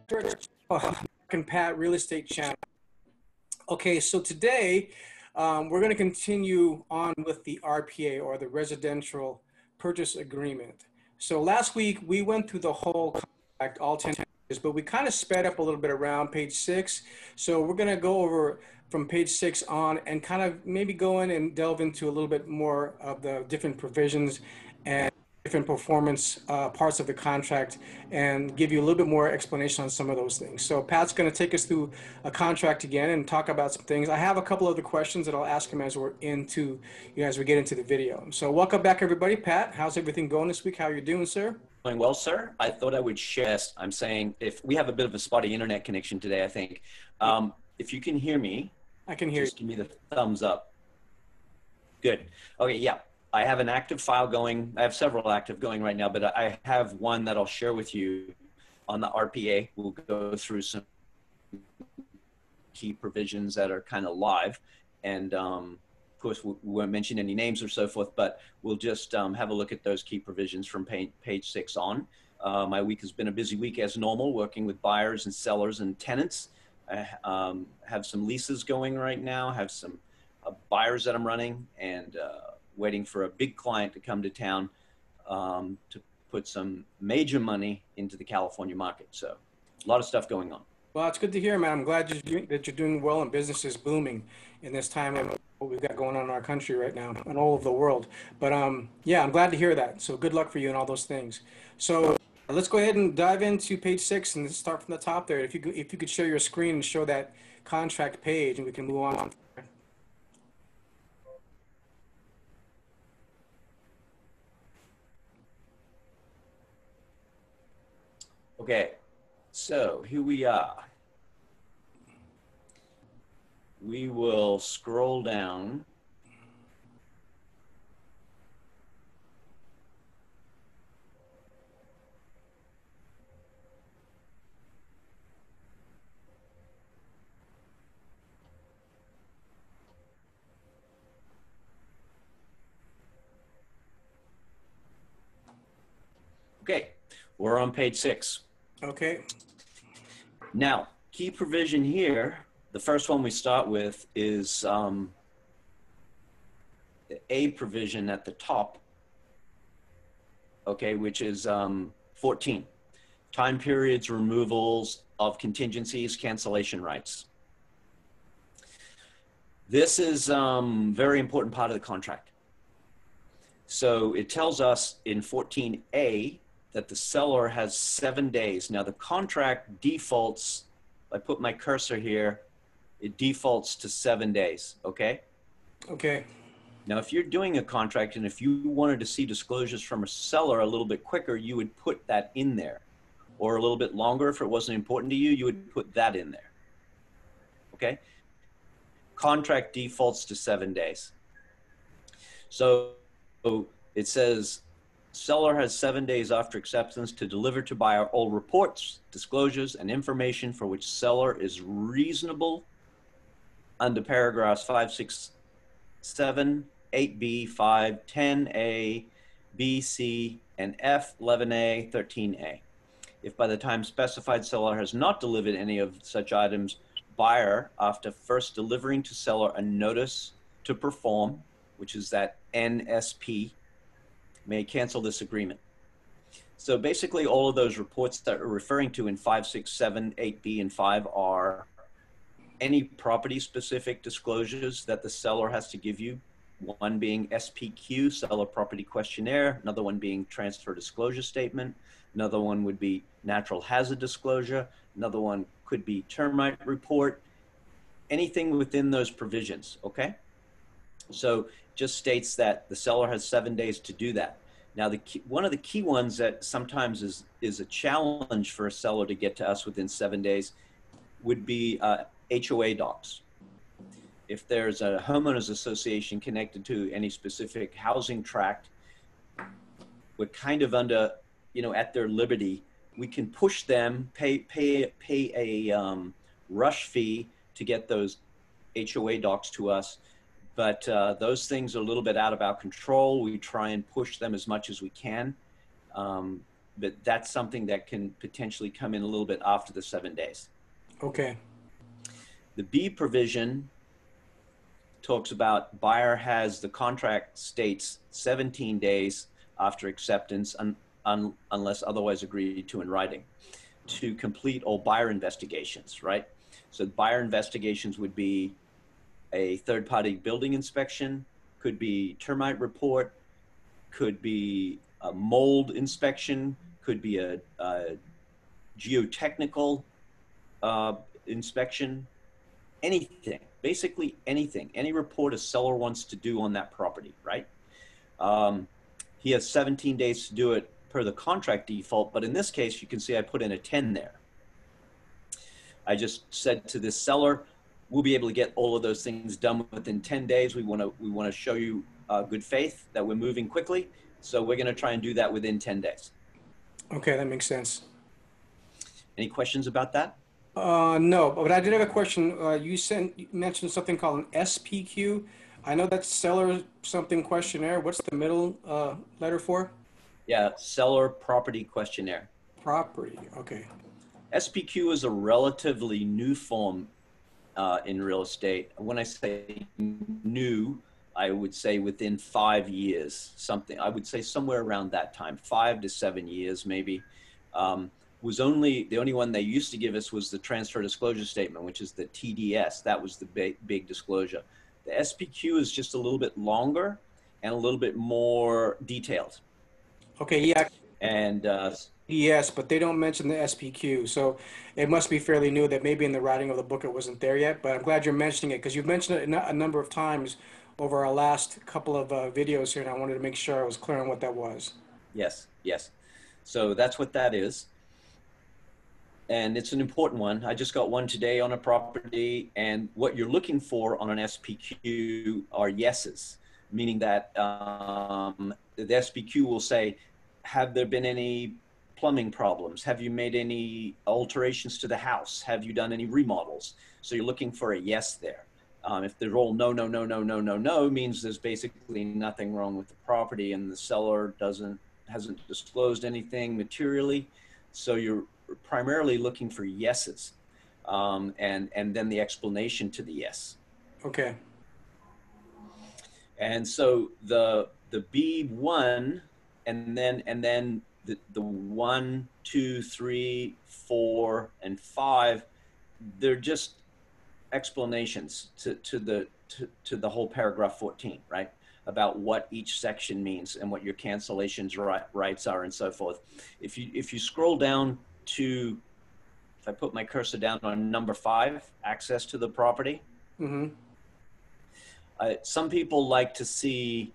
Pat Real Estate Channel. Okay, so today we're going to continue on with the RPA, or the Residential Purchase Agreement. So last week we went through the whole contract, all 10 pages, but we kind of sped up a little bit around page 6. So we're going to go over from page 6 on and kind of maybe go in and delve into a little bit more of the different provisions and different performance parts of the contract, and give you a little bit more explanation on some of those things. So Pat's going to take us through a contract again and talk about some things. I have a couple other questions that I'll ask him as we get into the video. So welcome back, everybody. Pat, how's everything going this week? How are you doing, sir? Doing well, sir. I thought I would share this. I'm saying, if we have a bit of a spotty internet connection today, I think. If you can hear me, I can hear you. Just give me the thumbs up. Good. Okay, yeah. I have an active file going. I have several active going right now, but I have one that I'll share with you on the R.P.A. We'll go through some key provisions that are kind of live. And of course, we won't mention any names or so forth, but we'll just have a look at those key provisions from page 6 on. My week has been a busy week as normal, working with buyers and sellers and tenants. I have some leases going right now, have some buyers that I'm running, and waiting for a big client to come to town to put some major money into the California market. So a lot of stuff going on. Well, it's good to hear, man. I'm glad that you're doing well and business is booming in this time of what we've got going on in our country right now and all over the world. But yeah, I'm glad to hear that. So good luck for you and all those things. So let's go ahead and dive into page 6 and start from the top there. If you could share your screen and show that contract page, and we can move on. Okay, so here we are. We will scroll down. Okay, we're on page 6. Okay. Now, key provision here, the first one we start with is the A provision at the top, okay, which is 14. Time periods, removals of contingencies, cancellation rights. This is very important part of the contract. So it tells us in 14A that the seller has 7 days. Now the contract defaults, I put my cursor here, it defaults to 7 days, okay? Okay. Now if you're doing a contract and if you wanted to see disclosures from a seller a little bit quicker, you would put that in there. Or a little bit longer if it wasn't important to you, you would put that in there, okay? Contract defaults to 7 days. So it says, seller has 7 days after acceptance to deliver to buyer all reports, disclosures, and information for which seller is reasonable under paragraphs 5, 6, 7, 8B, 5, 10A, B, C, and F, 11A, 13A. If by the time specified seller has not delivered any of such items, buyer, after first delivering to seller a notice to perform, which is that NSP, may cancel this agreement. So basically all of those reports that we're referring to in 5, 6, 7, 8B, and 5 are any property specific disclosures that the seller has to give you. One being SPQ, seller property questionnaire, another one being transfer disclosure statement, another one would be natural hazard disclosure, another one could be termite report, anything within those provisions, okay? So just states that the seller has 7 days to do that. Now, one of the key ones that sometimes is a challenge for a seller to get to us within 7 days would be HOA docs. If there's a homeowners association connected to any specific housing tract, we're kind of under, you know, at their liberty. We can push them, pay a rush fee to get those HOA docs to us. But those things are a little bit out of our control. We try and push them as much as we can. that's something that can potentially come in a little bit after the 7 days. Okay. The B provision talks about buyer has, the contract states 17 days after acceptance unless otherwise agreed to in writing to complete all buyer investigations, right? So buyer investigations would be a third-party building inspection, could be termite report, could be a mold inspection, could be a geotechnical inspection, anything, basically anything, any report a seller wants to do on that property, right? He has 17 days to do it per the contract default, but in this case, you can see I put in a 10 there. I just said to this seller, we'll be able to get all of those things done within 10 days. We want to show you good faith that we're moving quickly. So we're going to try and do that within 10 days. Okay, that makes sense. Any questions about that? No, but I did have a question. You mentioned something called an SPQ. I know that's seller something questionnaire. What's the middle letter for? Yeah, seller property questionnaire. Property. Okay. SPQ is a relatively new form in real estate. When I say new, I would say within 5 years, something. I would say somewhere around that time, 5 to 7 years maybe. Was only the only one they used to give us was the transfer disclosure statement, which is the TDS. That was the big disclosure. The SPQ is just a little bit longer and a little bit more detailed. Okay, yeah. And Yes, but they don't mention the SPQ, so it must be fairly new that maybe in the writing of the book it wasn't there yet. But I'm glad you're mentioning it because you've mentioned it a number of times over our last couple of videos here, and I wanted to make sure I was clear on what that was. yes, yes. So that's what that is. And it's an important one. I just got one today on a property, and what you're looking for on an SPQ are yeses, meaning that the SPQ will say, have there been any plumbing problems? Have you made any alterations to the house? Have you done any remodels? So you're looking for a yes there. If they're all no, no, no, no, no, no, no, means there's basically nothing wrong with the property and the seller hasn't disclosed anything materially. So you're primarily looking for yeses, and then the explanation to the yes. Okay. And so the B1 and then the 1, 2, 3, 4, and 5, they're just explanations to the whole paragraph 14, right? About what each section means and what your cancellations rights are and so forth. If you scroll down to, if I put my cursor down on number 5, access to the property. Mm-hmm. Some people like to see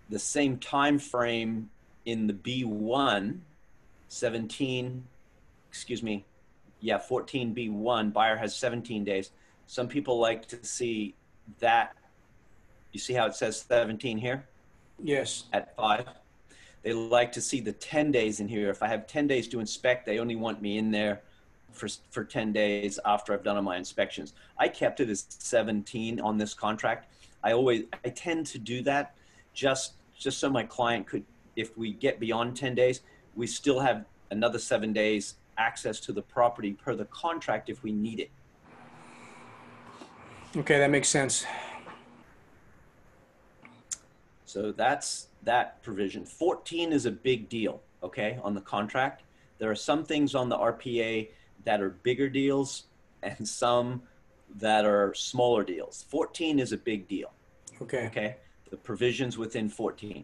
the same time frame in the B1, 17, excuse me, yeah, 14B1, buyer has 17 days. Some people like to see that. You see how it says 17 here? Yes. At 5. They like to see the 10 days in here. If I have 10 days to inspect, they only want me in there for 10 days after I've done all my inspections. I kept it as 17 on this contract. I tend to do that just so my client could, if we get beyond 10 days, we still have another 7 days access to the property per the contract if we need it. Okay, that makes sense. So that's that provision. 14 is a big deal, okay, on the contract. There are some things on the R.P.A. that are bigger deals and some that are smaller deals. 14 is a big deal. Okay. Okay, the provisions within 14.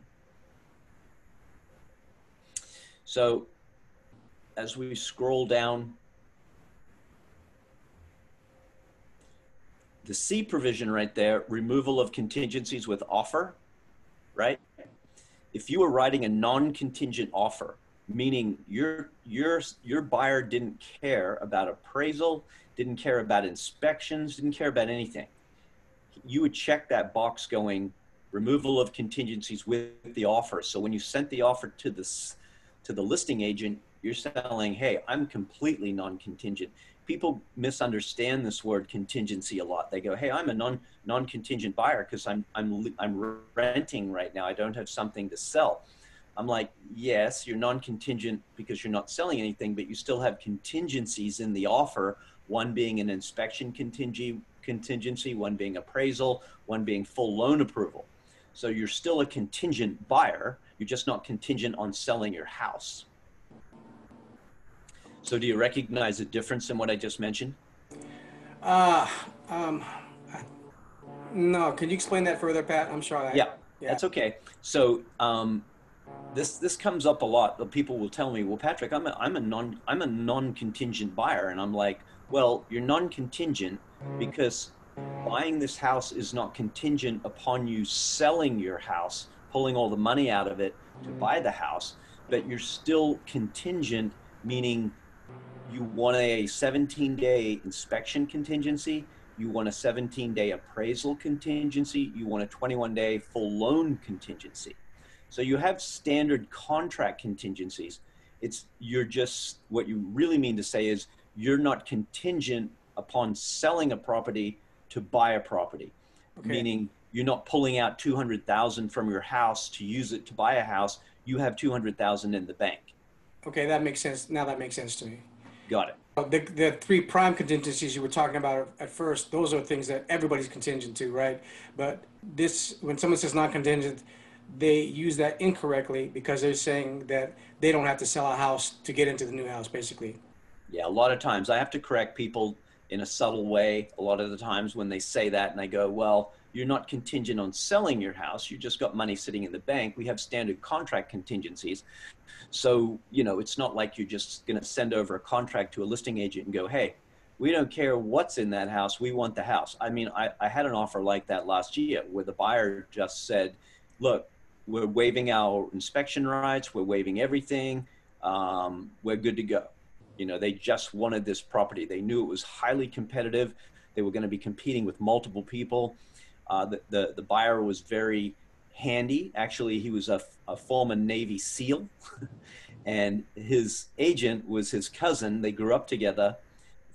So as we scroll down, the C provision right there, removal of contingencies with offer, right? If you were writing a non-contingent offer, meaning your buyer didn't care about appraisal, didn't care about inspections, didn't care about anything, you would check that box going removal of contingencies with the offer. So when you sent the offer to the listing agent, you're saying, hey, I'm completely non-contingent. People misunderstand this word contingency a lot. They go, hey, I'm a non-contingent buyer because I'm renting right now. I don't have something to sell. I'm like, yes, you're non-contingent because you're not selling anything, but you still have contingencies in the offer, one being an inspection contingency, one being appraisal, one being full loan approval. So you're still a contingent buyer. You're just not contingent on selling your house. So do you recognize the difference in what I just mentioned? Uh, um, no, can you explain that further, Pat? I'm sure Yeah, yeah. that's okay. So this comes up a lot. The people will tell me, "Well, Patrick, I'm a non-contingent buyer," and I'm like, "Well, you're non-contingent because buying this house is not contingent upon you selling your house, pulling all the money out of it to buy the house, but you're still contingent, meaning you want a 17-day inspection contingency, you want a 17-day appraisal contingency, you want a 21-day full loan contingency. So you have standard contract contingencies. You're just, what you really mean to say is you're not contingent upon selling a property to buy a property, Okay. meaning you're not pulling out 200,000 from your house to use it to buy a house. You have 200,000 in the bank. Okay, that makes sense. Now that makes sense to me. Got it. The three prime contingencies you were talking about at first, those are things that everybody's contingent to, right? But this, when someone says non-contingent, they use that incorrectly because they're saying that they don't have to sell a house to get into the new house, basically. Yeah, a lot of times I have to correct people in a subtle way. A lot of the times when they say that and I go, well, you're not contingent on selling your house. You just got money sitting in the bank. We have standard contract contingencies. So, it's not like you're just going to send over a contract to a listing agent and go, hey, we don't care what's in that house. We want the house. I mean, I had an offer like that last year where the buyer just said, look, we're waiving our inspection rights. We're waiving everything. We're good to go. They just wanted this property. They knew it was highly competitive. They were going to be competing with multiple people. The buyer was very handy. Actually, he was a former Navy SEAL, and his agent was his cousin. They grew up together,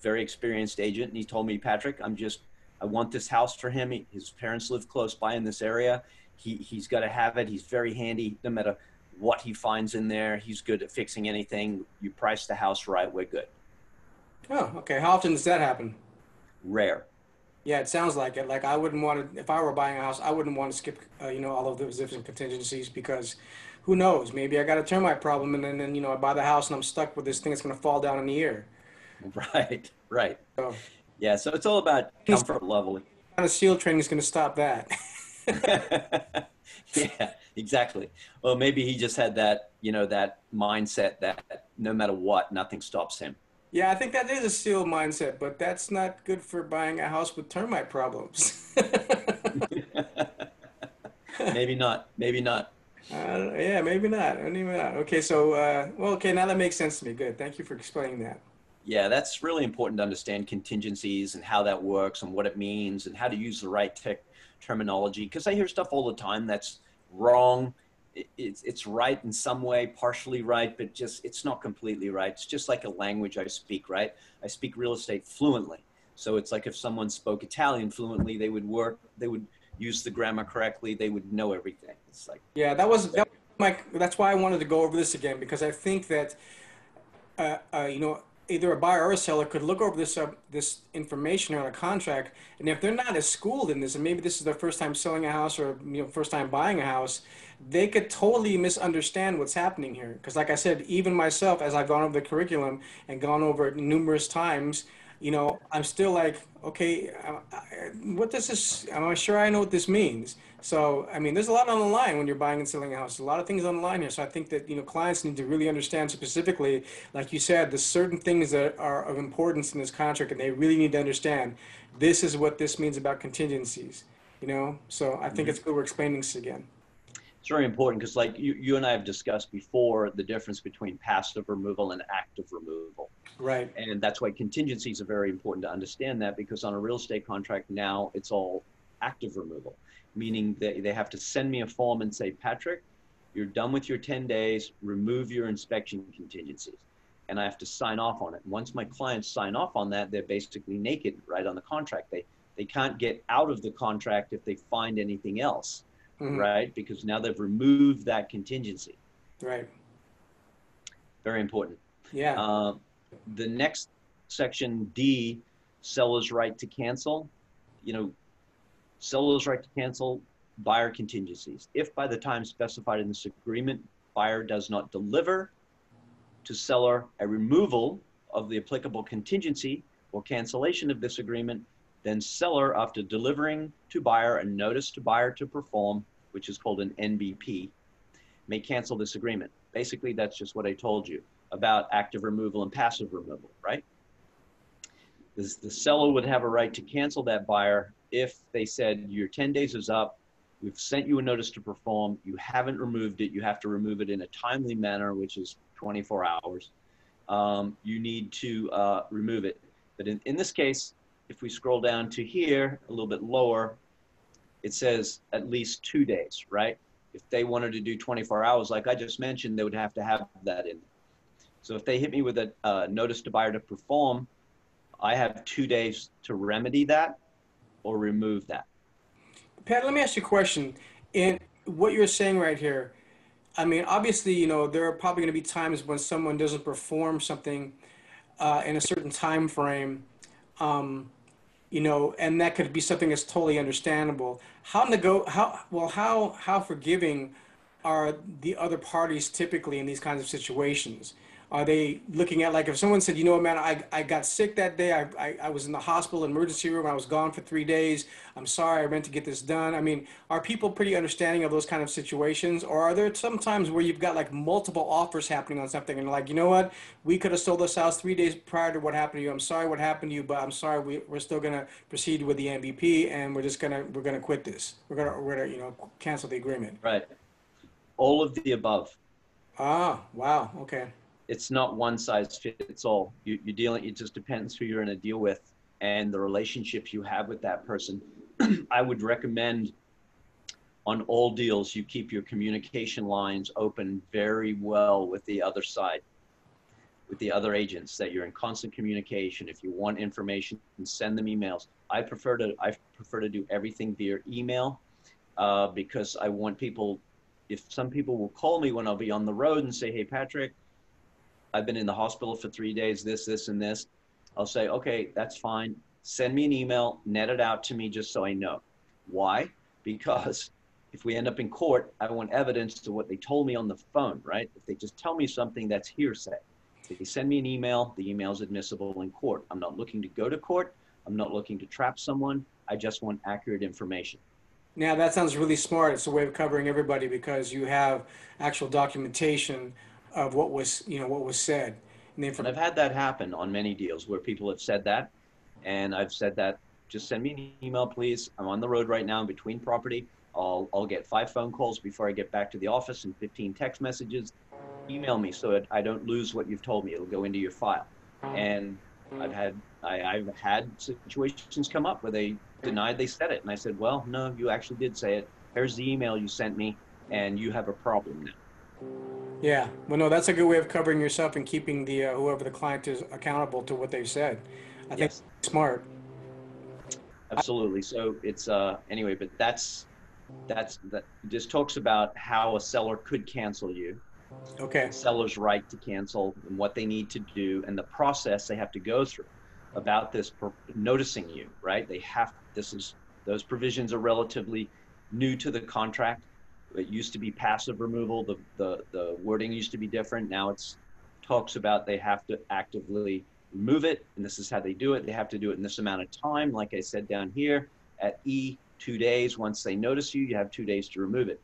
very experienced agent. And he told me, Patrick, I want this house for him. His parents live close by in this area. He's got to have it. He's very handy. No matter what he finds in there, he's good at fixing anything. You price the house right, we're good. Oh, okay. How often does that happen? Rare. Yeah, it sounds like it. Like I wouldn't want to, if I were buying a house, I wouldn't want to skip, all of those different contingencies because who knows? Maybe I got a termite problem and then, I buy the house and I'm stuck with this thing that's going to fall down in the air. Right, right. So Yeah, so it's all about any comfort level. kind of SEAL training is going to stop that. Yeah, exactly. Well, maybe he just had that mindset that no matter what, nothing stops him. Yeah, I think that is a SEAL mindset, but that's not good for buying a house with termite problems. Maybe not. Maybe not. Yeah, maybe not. Maybe not. Okay, so, well, okay, now that makes sense to me. Good. Thank you for explaining that. Yeah, that's really important to understand contingencies and how that works and what it means and how to use the right terminology. Because I hear stuff all the time that's wrong. It's right in some way, partially right, but just it's not completely right. It's just like a language I speak, right? I speak real estate fluently. So it's like if someone spoke Italian fluently, they would use the grammar correctly, they would know everything. It's like, Yeah, that's why I wanted to go over this again because I think that either a buyer or a seller could look over this information on a contract, and if they're not as schooled in this, and maybe this is their first time selling a house or first time buying a house, they could totally misunderstand what's happening here. Because, like I said, even myself, as I've gone over the curriculum and gone over it numerous times, I'm still like, okay, what does this? Am I sure I know what this means? So, I mean, there's a lot on the line when you're buying and selling a house. A lot of things on the line here. So I think that, clients need to really understand specifically, like you said, the certain things that are of importance in this contract, and they really need to understand this is what this means about contingencies. So I think mhm. it's good we're explaining this again. It's very important because like you and I have discussed before the difference between passive removal and active removal. Right. And that's why contingencies are very important to understand that because on a real estate contract now it's all active removal, meaning that they have to send me a form and say, Patrick, you're done with your 10 days, remove your inspection contingencies. And I have to sign off on it. Once my clients sign off on that, they're basically naked right on the contract. They can't get out of the contract if they find anything else, Hmm. right? Because now they've removed that contingency. Right. Very important. Yeah. Uh, the next section D, seller's right to cancel. You know, seller's right to cancel buyer contingencies. If by the time specified in this agreement, buyer does not deliver to seller a removal of the applicable contingency or cancellation of this agreement, then seller, after delivering to buyer a notice to buyer to perform, which is called an NBP, may cancel this agreement. Basically, that's just what I told you about active removal and passive removal, right? The seller would have a right to cancel that buyer if they said your 10 days is up, we've sent you a notice to perform, you haven't removed it, you have to remove it in a timely manner, which is 24 hours. You need to remove it. But in this case, if we scroll down to here, a little bit lower, it says at least 2 days, right? If they wanted to do 24 hours, like I just mentioned, they would have to have that in. So if they hit me with a notice to buyer to perform, I have 2 days to remedy that or remove that. Pat, let me ask you a question. In what you're saying right here, I mean, obviously, there are probably going to be times when someone doesn't perform something in a certain time frame, and that could be something that's totally understandable. How forgiving are the other parties typically in these kinds of situations? Are they looking at, like, if someone said, you know what, man, I got sick that day. I was in the hospital emergency room. I was gone for 3 days. I'm sorry. I meant to get this done. I mean, are people pretty understanding of those kind of situations? Or are there some times where you've got like multiple offers happening on something and like, you know what, we could have sold this house 3 days prior to what happened to you. I'm sorry what happened to you, but I'm sorry, we're still going to proceed with the MVP, and we're going to quit this. We're going to, cancel the agreement. Right. All of the above. Ah, wow. Okay. It's not one size fits all. You're dealing, it just depends who you're in a deal with and the relationships you have with that person. I would recommend on all deals, you keep your communication lines open very well with the other side, with the other agents, that you're in constant communication. If you want information, send them emails. I prefer to do everything via email because I want people, if some people will call me when I'll be on the road and say, hey, Patrick, I've been in the hospital for 3 days, this, and this. I'll say, okay, that's fine. Send me an email, net it out to me just so I know. Why? Because if we end up in court, I want evidence to what they told me on the phone, right? If they just tell me something, that's hearsay. If they send me an email, the email is admissible in court. I'm not looking to go to court. I'm not looking to trap someone. I just want accurate information. Now that sounds really smart. It's a way of covering everybody because you have actual documentation of what was said. And the And infor- I've had that happen on many deals where people have said that. And I've said that, just send me an email, please. I'm on the road right now in between property. I'll get 5 phone calls before I get back to the office and 15 text messages. Email me so that I don't lose what you've told me. It'll go into your file. And I've had situations come up where they denied they said it. And I said, well, no, you actually did say it. Here's the email you sent me, and you have a problem now. yeah. Well, no, that's a good way of covering yourself and keeping the whoever the client is accountable to what they've said. I think Yes, it's smart. absolutely. So it's anyway, but that just talks about how a seller could cancel you, Okay. the seller's right to cancel, and what they need to do, and the process they have to go through about this noticing you, right? They have, this is, those provisions are relatively new to the contract. It used to be passive removal. The wording used to be different. Now it's talks about they have to actively remove it, and this is how they do it. They have to do it in this amount of time. Like I said down here at E, 2 days. Once they notice you, you have 2 days to remove it.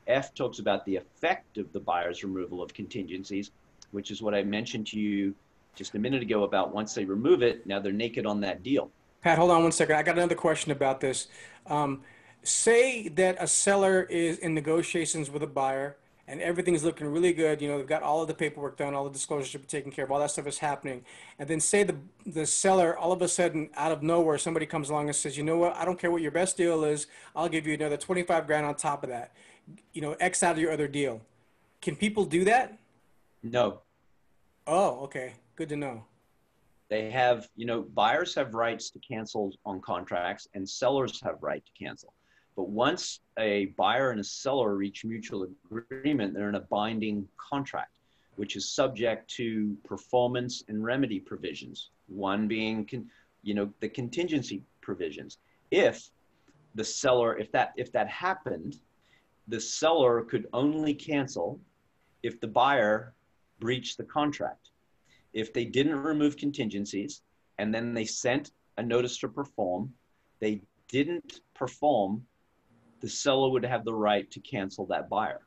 F talks about the effect of the buyer's removal of contingencies, which is what I mentioned to you just a minute ago about once they remove it, now they're naked on that deal. Pat, hold on one second. I got another question about this. Um, Say that a seller is in negotiations with a buyer and everything's looking really good. They've got all of the paperwork done, all the disclosures are taken care of, all that stuff is happening. And then say the seller, all of a sudden, out of nowhere, somebody comes along and says, you know what, I don't care what your best deal is. I'll give you another 25 grand on top of that. X out of your other deal. Can people do that? No, Oh, okay. Good to know. they have, buyers have rights to cancel on contracts and sellers have right to cancel. But once a buyer and a seller reach mutual agreement, they're in a binding contract, which is subject to performance and remedy provisions. One being, the contingency provisions. If the seller, if that happened, the seller could only cancel if the buyer breached the contract. If they didn't remove contingencies and then they sent a notice to perform, they didn't perform, the seller would have the right to cancel that buyer.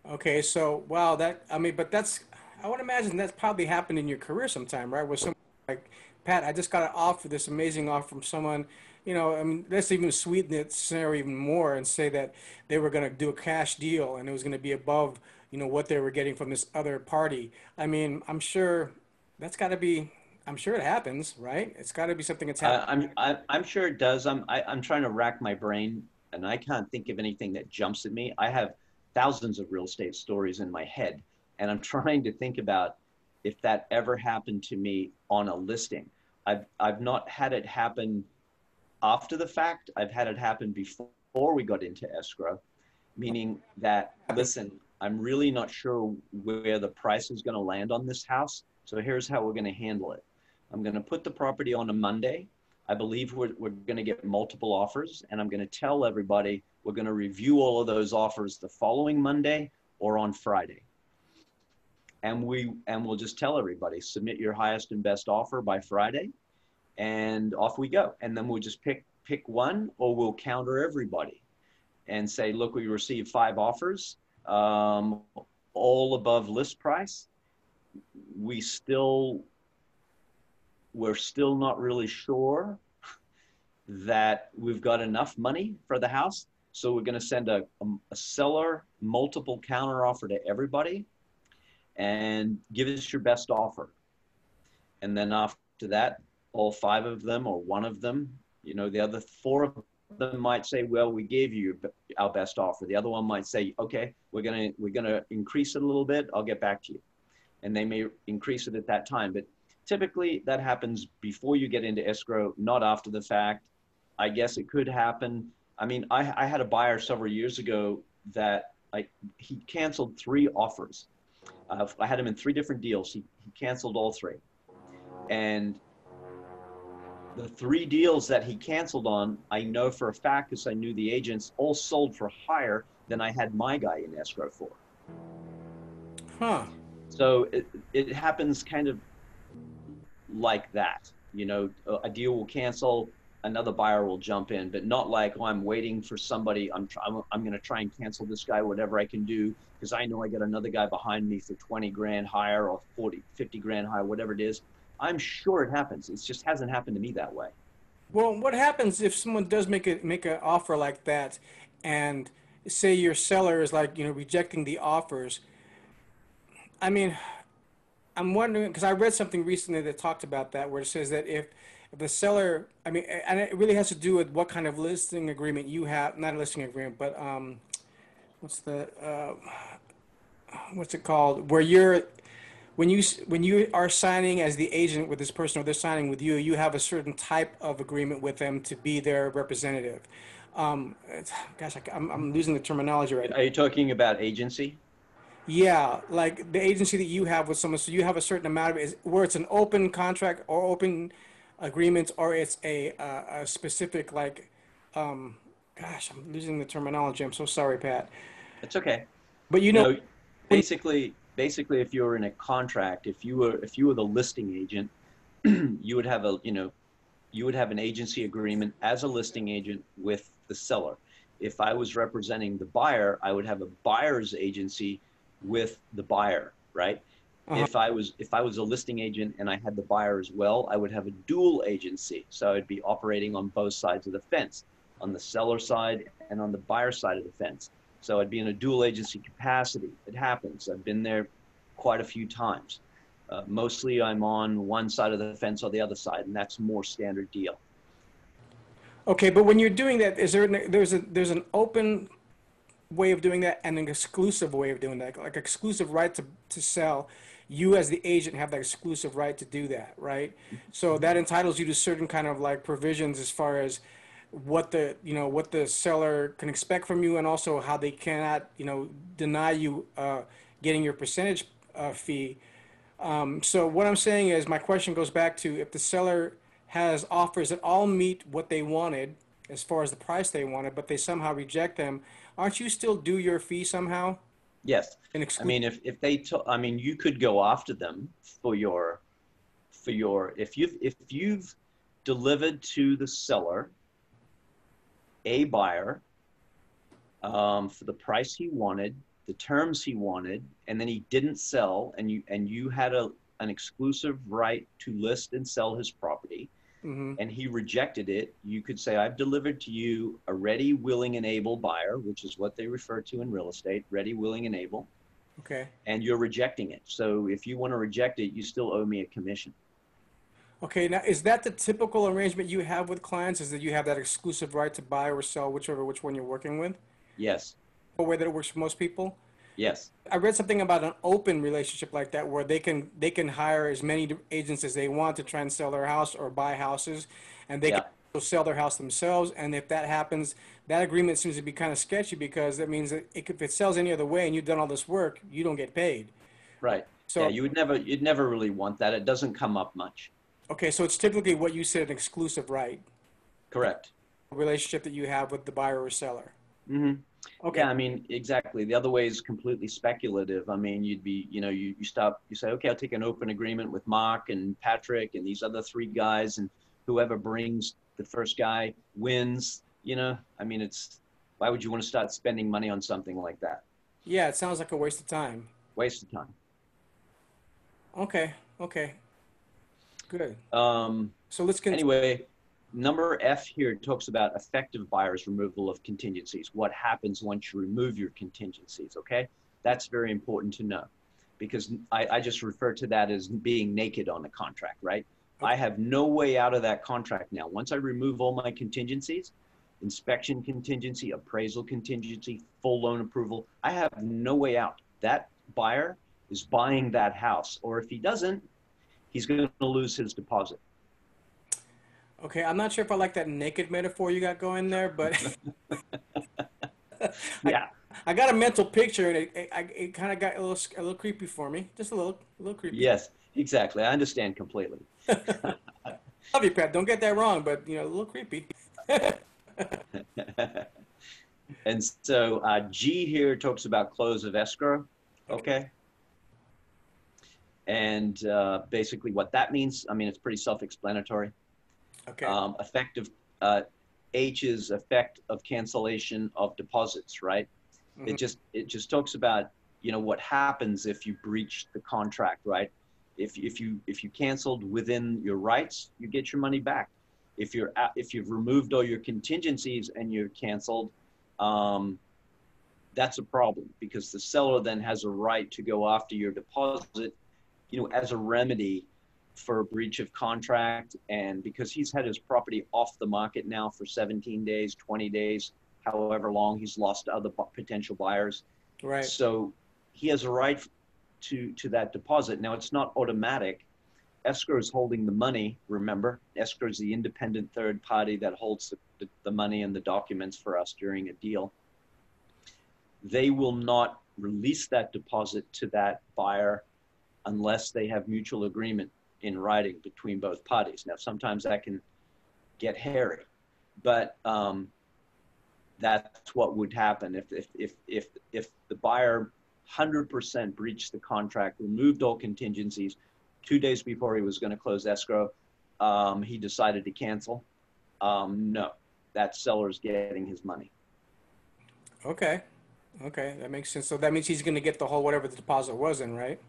Okay, so wow, but I would imagine that's probably happened in your career sometime, right? Where someone like, Pat, I just got an offer, this amazing offer from someone, I mean, let's even sweeten the scenario even more and say that they were going to do a cash deal and it was going to be above, what they were getting from this other party. I mean, I'm sure it happens, right? It's got to be something that's happened. I'm sure it does. I'm trying to rack my brain, and I can't think of anything that jumps at me. I have thousands of real estate stories in my head, and I'm trying to think about if that ever happened to me on a listing. I've not had it happen after the fact. I've had it happen before we got into escrow, meaning that, listen, I'm really not sure where the price is going to land on this house. So here's how we're going to handle it. I'm going to put the property on a Monday. I believe we're going to get multiple offers, and I'm going to tell everybody we're going to review all of those offers the following Monday or on Friday. And we'll just tell everybody, submit your highest and best offer by Friday, and off we go. And then we'll just pick one, or we'll counter everybody and say, look, we received 5 offers, all above list price. We're still not really sure that we've got enough money for the house. So we're going to send a seller multiple counter offer to everybody and give us your best offer. And then after that, all 5 of them or one of them, the other 4 of them might say, well, we gave you our best offer. The other one might say, okay, we're going to increase it a little bit. I'll get back to you. And they may increase it at that time. But typically that happens before you get into escrow, not after the fact. I guess it could happen. I mean, I had a buyer several years ago that he canceled 3 offers. I had him in 3 different deals. He canceled all 3. And the 3 deals that he canceled on, I know for a fact, because I knew the agents, all sold for higher than I had my guy in escrow for. Huh. So it happens kind of like that. A deal will cancel, another buyer will jump in, but not like, oh, I'm waiting for somebody. I'm going to try and cancel this guy, whatever I can do, because I know I got another guy behind me for 20 grand higher or 40, 50 grand higher, whatever it is. I'm sure it happens. It just hasn't happened to me that way. Well, what happens if someone does make an offer like that, and say your seller is like, rejecting the offers? I mean, I'm wondering, because I read something recently that talked about that, where it says that if the seller, I mean, and it really has to do with what kind of listing agreement you have, not a listing agreement, but what's the what's it called? Where when you are signing as the agent with this person, or they're signing with you, you have a certain type of agreement with them to be their representative. Gosh, I'm losing the terminology right now. Are you talking about agency? Yeah, like the agency that you have with someone, so you have a certain amount of it, where it's an open contract or open agreement, or it's a specific gosh, I'm losing the terminology. I'm so sorry, Pat. It's okay. But You know, when basically, if you were in a contract, if you were the listing agent, you would have you would have an agency agreement as a listing agent with the seller. If I was representing the buyer, I would have a buyer's agency with the buyer, right? If I was a listing agent and I had the buyer as well, I would have a dual agency. So I'd be operating on both sides of the fence, on the seller side and on the buyer side of the fence. So I'd be in a dual agency capacity. It happens. I've been there quite a few times. Mostly I'm on one side of the fence or the other side, and that's more standard deal. Okay, but when you're doing that, there's an open way of doing that and an exclusive way of doing that, like exclusive right to sell. You as the agent have that exclusive right to do that, right? So that entitles you to certain kind of like provisions as far as what the, what the seller can expect from you, and also how they cannot, deny you getting your percentage fee. So what I'm saying is, my question goes back to, if the seller has offers that all meet what they wanted as far as the price they wanted, but they somehow reject them, aren't you still due your fee somehow? Yes. And I exclude. mean, if they, I mean, you could go after them if you've delivered to the seller a buyer for the price he wanted, the terms he wanted, and then he didn't sell, and you had an exclusive right to list and sell his property, Hmm. and he rejected it, you could say, I've delivered to you a ready, willing, and able buyer, which is what they refer to in real estate, ready, willing, and able, Okay. and you're rejecting it. So if you want to reject it, you still owe me a commission. Okay, now is that the typical arrangement you have with clients? Is that you have that exclusive right to buy or sell which one you're working with? Yes, Or way that it works for most people? yes, I read something about an open relationship like that, where they can hire as many agents as they want to try and sell their house or buy houses, and they can yeah, also sell their house themselves. And if that happens, that agreement seems to be kind of sketchy, because that means that if it sells any other way and you've done all this work, you don't get paid. right. Yeah, So you'd never really want that. It doesn't come up much. okay, so it's typically what you said, an exclusive right, Correct. relationship that you have with the buyer or seller. Hmm. Okay. Yeah, I mean, exactly. The other way is completely speculative. I mean, you say, okay, I'll take an open agreement with Mark and Patrick and these other three guys, and whoever brings the first guy wins. I mean, why would you want to start spending money on something like that? Yeah, it sounds like a waste of time. Waste of time. Okay. Okay. Good. Um, So let's continue. anyway, number F here talks about effective buyer's removal of contingencies. What happens once you remove your contingencies? Okay, that's very important to know, because I just refer to that as being naked on the contract, right? I Okay. have no way out of that contract now. Once I remove all my contingencies, inspection contingency, appraisal contingency, full loan approval, I have no way out. That buyer is buying that house, or if he doesn't, he's going to lose his deposit. Okay, I'm not sure if I like that naked metaphor you got going there, but I Yeah. I got a mental picture, and it kind of got a little creepy for me, just a little creepy. Yes, exactly. I understand completely. Love you, Pat. Don't get that wrong, but a little creepy. And so G here talks about close of escrow. Okay. Okay. And basically what that means, I mean, it's pretty self-explanatory. Okay. Effective, H is effect of cancellation of deposits, right? Hmm. It just talks about, what happens if you breach the contract, right? If you canceled within your rights, you get your money back. If you've removed all your contingencies and you're canceled, um, that's a problem, because the seller then has a right to go after your deposit, as a remedy for a breach of contract. And because he's had his property off the market now for 17 days, 20 days, however long, he's lost to other potential buyers. Right. So he has a right to that deposit. Now, it's not automatic. Escrow is holding the money. Remember, escrow is the independent third party that holds the money and the documents for us during a deal. They will not release that deposit to that buyer unless they have mutual agreement in writing between both parties. Now, sometimes that can get hairy, but that's what would happen if the buyer 100% breached the contract, removed all contingencies. 2 days before he was going to close escrow, he decided to cancel. No, that seller's getting his money. Okay. Okay, that makes sense. So that means he's going to get the whole whatever the deposit was in, right?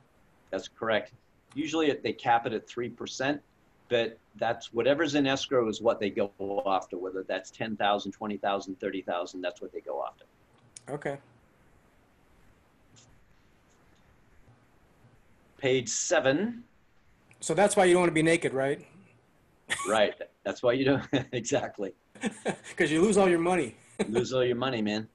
That's correct. Usually they cap it at 3%, but that's whatever's in escrow is what they go after, whether that's 10,000, 20,000, 30,000, that's what they go after. Okay. Page 7. So that's why you don't want to be naked, right? Right. That's why you don't. Exactly. Because you lose all your money. Lose all your money, man.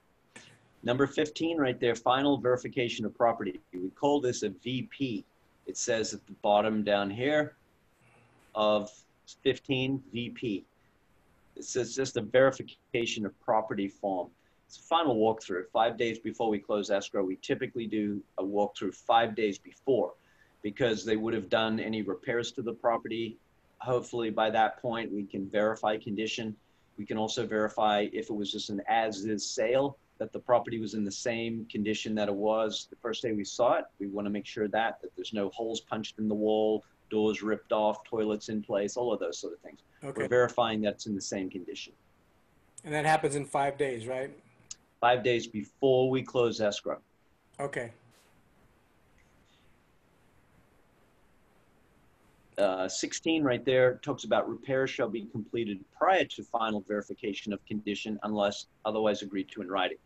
Number 15 right there, final verification of property. We call this a VP. It says at the bottom down here of 15, VP. It's just a verification of property form. It's a final walkthrough. 5 days before we close escrow, we typically do a walkthrough 5 days before, because they would have done any repairs to the property. Hopefully by that point, we can verify condition. We can also verify if it was just an as-is sale, that the property was in the same condition that it was the first day we saw it. We want to make sure that there's no holes punched in the wall, doors ripped off, toilets in place, all of those sort of things. Okay. We're verifying that it's in the same condition. And that happens in 5 days, right? 5 days before we close escrow. Okay. 16 right there talks about repairs shall be completed prior to final verification of condition unless otherwise agreed to in writing.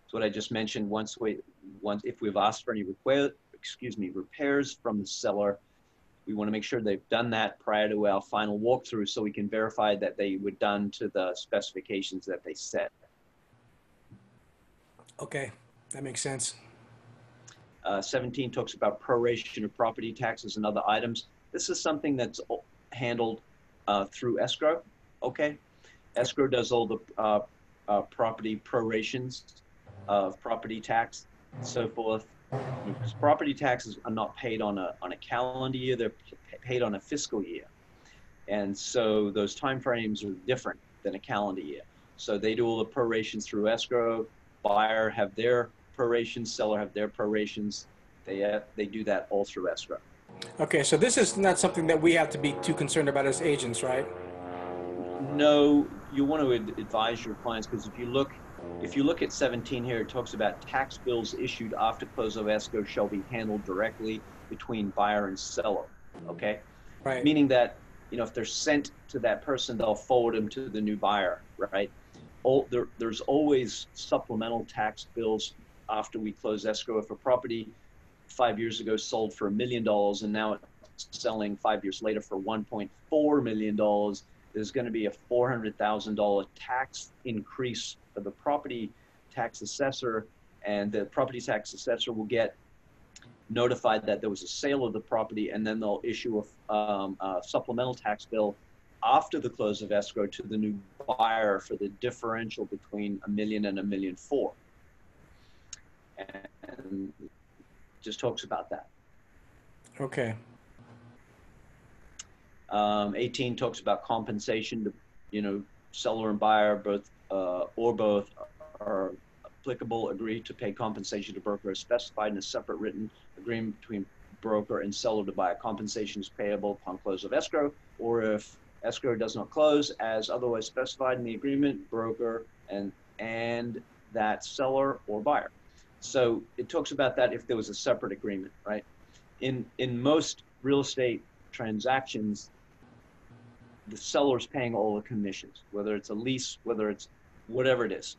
That's what I just mentioned. If we've asked for any repairs from the seller, we want to make sure they've done that prior to our final walkthrough so we can verify that they were done to the specifications that they set. Okay, that makes sense. 17 talks about proration of property taxes and other items. This is something that's handled through escrow, okay? Escrow does all the property prorations of property tax and so forth. Because property taxes are not paid on a calendar year, they're paid on a fiscal year. And so those timeframes are different than a calendar year. So they do all the prorations through escrow. Buyer have their prorations, seller have their prorations. They do that all through escrow. Okay, so this is not something that we have to be too concerned about as agents, right? No, you want to advise your clients, because if you look at 17 here, it talks about tax bills issued after close of escrow shall be handled directly between buyer and seller. Okay, Right. meaning that if they're sent to that person, they'll forward them to the new buyer, right? There's always supplemental tax bills after we close escrow. If a property 5 years ago sold for $1 million and now it's selling 5 years later for $1.4 million, there's going to be a $400,000 tax increase for the property tax assessor, and the property tax assessor will get notified that there was a sale of the property, and then they'll issue a supplemental tax bill after the close of escrow to the new buyer for the differential between $1 million and $1.4 million. And just talks about that. Okay. 18 talks about compensation to, seller and buyer both are applicable, agree to pay compensation to broker as specified in a separate written agreement between broker and seller to buy. Compensation is payable upon close of escrow, or if escrow does not close as otherwise specified in the agreement, broker and that seller or buyer. So it talks about that if there was a separate agreement, right? In most real estate transactions, the seller's paying all the commissions, whether it's a lease, whether it's whatever it is.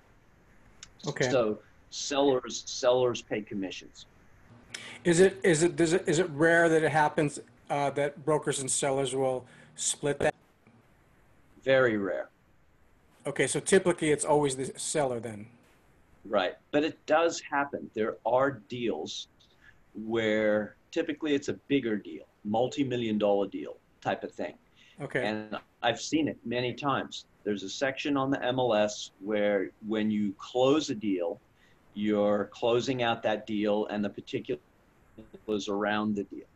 Okay. So sellers pay commissions. Is it rare that it happens that brokers and sellers will split that? Very rare. Okay, so typically it's always the seller then. Right. But it does happen. There are deals where typically it's a bigger deal, multi-million-dollar deal type of thing. Okay. And I've seen it many times. There's a section on the MLS where when you close a deal, you're closing out that deal and the particulars around the deal.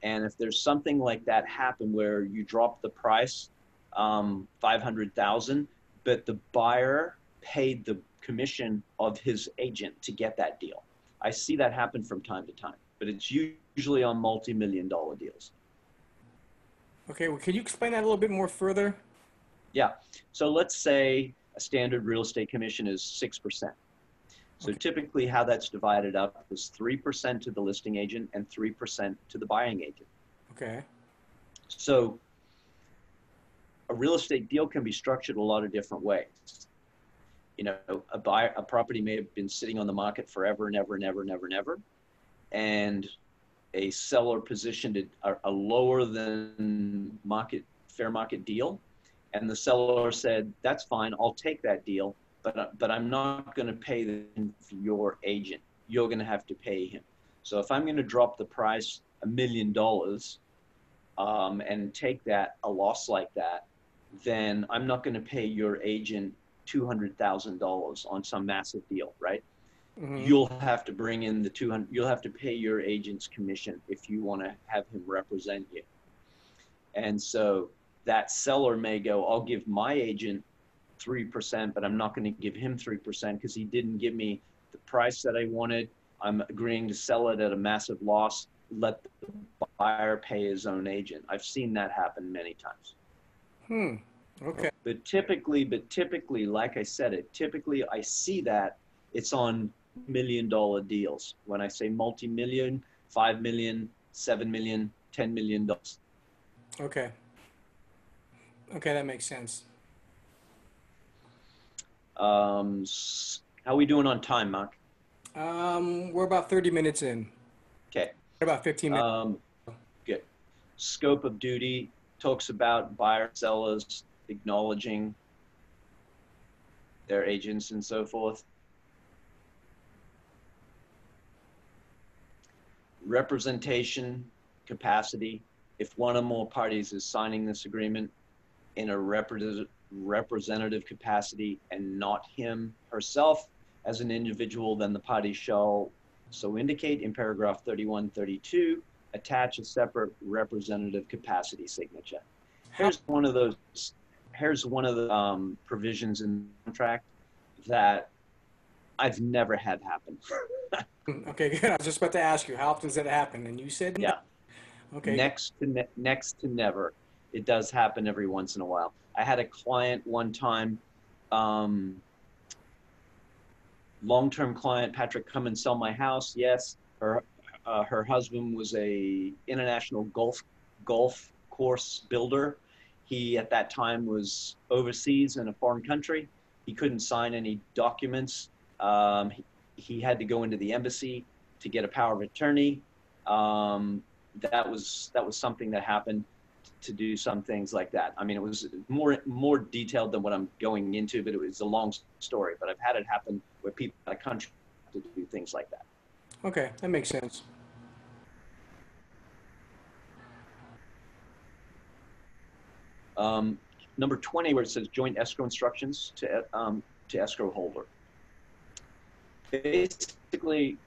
And if there's something like that happen where you drop the price, $500,000, but the buyer paid the commission of his agent to get that deal. I see that happen from time to time, but it's usually on multi-million-dollar deals. Okay, well, can you explain that a little bit more further? Yeah. So let's say a standard real estate commission is 6%. So Okay. typically how that's divided up is 3% to the listing agent and 3% to the buying agent. Okay. So a real estate deal can be structured a lot of different ways. A property may have been sitting on the market forever and ever and ever and ever and ever, and a seller positioned it a lower than fair market deal, and the seller said, "That's fine, I'll take that deal, but I'm not going to pay your agent. You're going to have to pay him." So if I'm going to drop the price $1 million and take a loss like that, then I'm not going to pay your agent $200,000 on some massive deal, right? Mm-hmm. You'll have to bring in the 200, you'll have to pay your agent's commission if you want to have him represent you. And so that seller may go, I'll give my agent 3%, but I'm not going to give him 3% because he didn't give me the price that I wanted. I'm agreeing to sell it at a massive loss. Let the buyer pay his own agent. I've seen that happen many times. Okay. But typically, like I said, typically I see that it's on $1 million deals. When I say multi-million, 5 million, 7 million, $10 million. Okay. Okay, that makes sense. How are we doing on time, Mark? We're about 30 minutes in. Okay. About 15 minutes. Good. Scope of duty talks about buyer sellers acknowledging their agents and so forth. Representation capacity. If one or more parties is signing this agreement in a representative capacity and not him herself as an individual, then the party shall so indicate in paragraph 3132, attach a separate representative capacity signature. Here's one of the provisions in the contract that I've never had happen. Okay, good. I was just about to ask you, how often does that happen? And you said no. Yeah. Okay. Next to never. It does happen every once in a while. I had a client one time, long-term client, Patrick, come and sell my house. Yes, her husband was a international golf course builder. He at that time was overseas in a foreign country. He couldn't sign any documents. He had to go into the embassy to get a power of attorney. That was something that happened to do some things like that. I mean, it was more detailed than what I'm going into, but it was a long story. But I've had it happen where people out of country to do things like that. Okay, that makes sense. Number 20, where it says joint escrow instructions to escrow holder. Basically,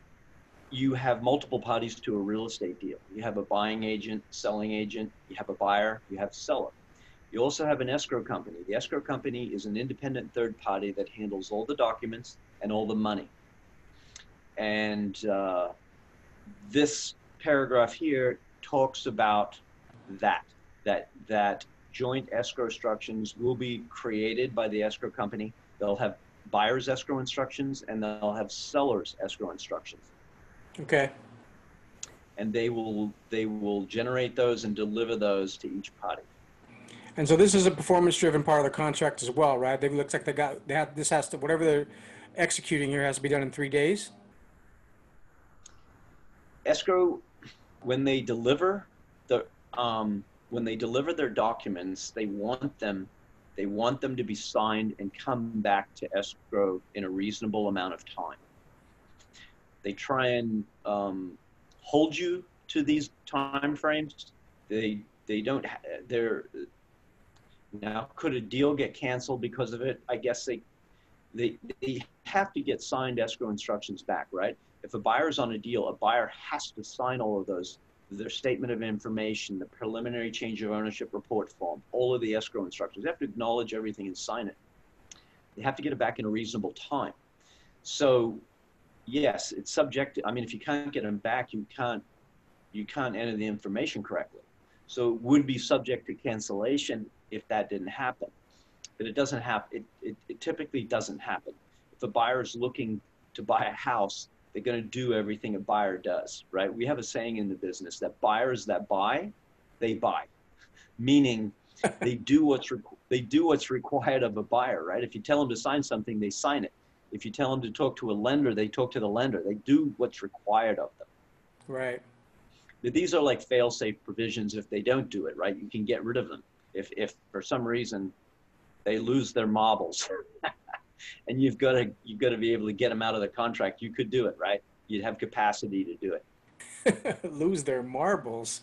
you have multiple parties to a real estate deal. You have a buying agent, selling agent, you have a buyer, you have a seller. You also have an escrow company. The escrow company is an independent third party that handles all the documents and all the money. And this paragraph here talks about that joint escrow instructions will be created by the escrow company. They'll have buyer's escrow instructions and they'll have seller's escrow instructions. Okay. And they will generate those and deliver those to each party. And so this is a performance-driven part of the contract as well, right? It looks like this has to, whatever they're executing here has to be done in 3 days. Escrow, when they deliver their documents, they want them to be signed and come back to escrow in a reasonable amount of time. They try and hold you to these time frames. They don't. Now, could a deal get canceled because of it? I guess they have to get signed escrow instructions back, right? If a buyer's on a deal, a buyer has to sign all of those, their statement of information, the preliminary change of ownership report form, all of the escrow instructions. They have to acknowledge everything and sign it. They have to get it back in a reasonable time. So yes, it's subject to, I mean, if you can't get them back, you can't enter the information correctly. So it would be subject to cancellation if that didn't happen. But it doesn't happen. It typically doesn't happen. If a buyer is looking to buy a house, they're going to do everything a buyer does, right? We have a saying in the business that buyers that buy, they buy, meaning they do what's required of a buyer, right? If you tell them to sign something, they sign it. If you tell them to talk to a lender, they talk to the lender. They do what's required of them. Right. But these are like fail-safe provisions. If they don't do it, right, you can get rid of them. If for some reason they lose their marbles and you've got to be able to get them out of the contract, you could do it, right? You'd have capacity to do it. Lose their marbles.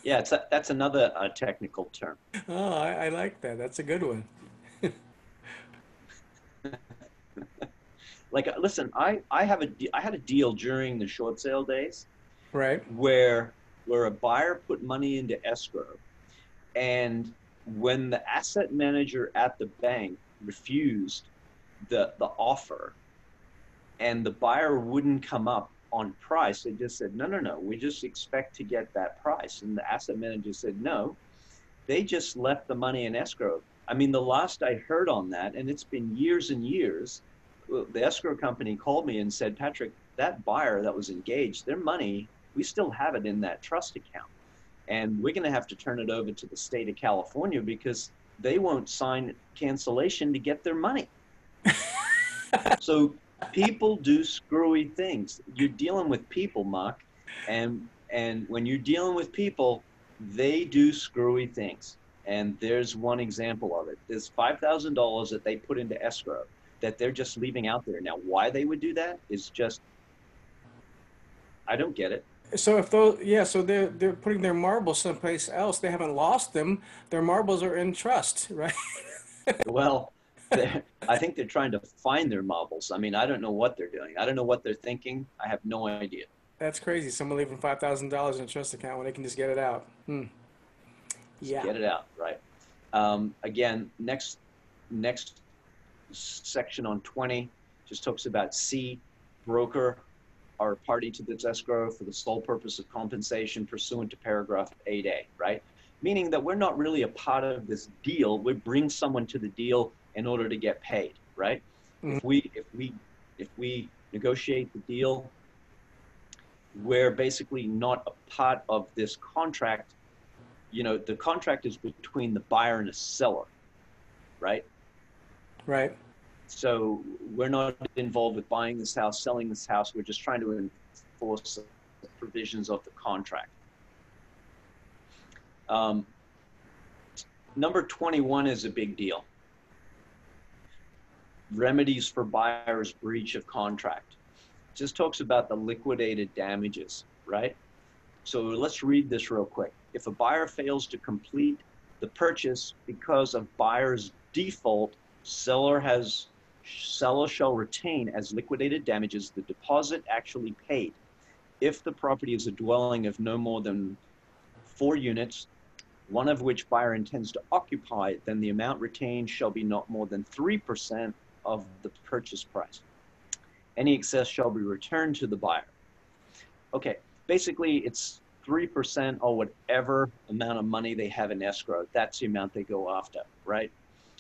Yeah, that's another technical term. Oh, I like that. That's a good one. Like, listen, I had a deal during the short sale days Right. where a buyer put money into escrow, and when the asset manager at the bank refused the offer, and the buyer wouldn't come up on price, they just said, no, no, no, we just expect to get that price. And the asset manager said, no, they just left the money in escrow. I mean, the last I heard on that, and it's been years and years, the escrow company called me and said, Patrick, that buyer that was engaged, their money, we still have it in that trust account. And we're going to have to turn it over to the state of California because they won't sign cancellation to get their money. So people do screwy things. You're dealing with people, Mark, and when you're dealing with people, they do screwy things. And there's one example of it. There's $5,000 that they put into escrow that they're just leaving out there. Now, why they would do that is just, I don't get it. So if those, yeah, so they're putting their marbles someplace else. They haven't lost them. Their marbles are in trust, right? Well, I think they're trying to find their marbles. I mean, I don't know what they're doing. I don't know what they're thinking. I have no idea. That's crazy. Someone leaving $5,000 in a trust account when they can just get it out. Hmm. Just Yeah. get it out, right? Again, next section on 20 just talks about C, broker are a party to this escrow for the sole purpose of compensation pursuant to paragraph 8A, right? Meaning that we're not really a part of this deal. We bring someone to the deal in order to get paid, right? Mhm. If we negotiate the deal, we're basically not a part of this contract. You know, the contract is between the buyer and the seller, right? Right. So we're not involved with buying this house, selling this house. We're just trying to enforce the provisions of the contract. Um, Number 21 is a big deal. Remedies for buyer's breach of contract. Just talks about the liquidated damages, right? So let's read this real quick. If a buyer fails to complete the purchase because of buyer's default, seller shall retain as liquidated damages the deposit actually paid. If the property is a dwelling of no more than 4 units, one of which buyer intends to occupy, then the amount retained shall be not more than 3% of the purchase price. Any excess shall be returned to the buyer. Okay, basically it's 3% or whatever amount of money they have in escrow. That's the amount they go after, right?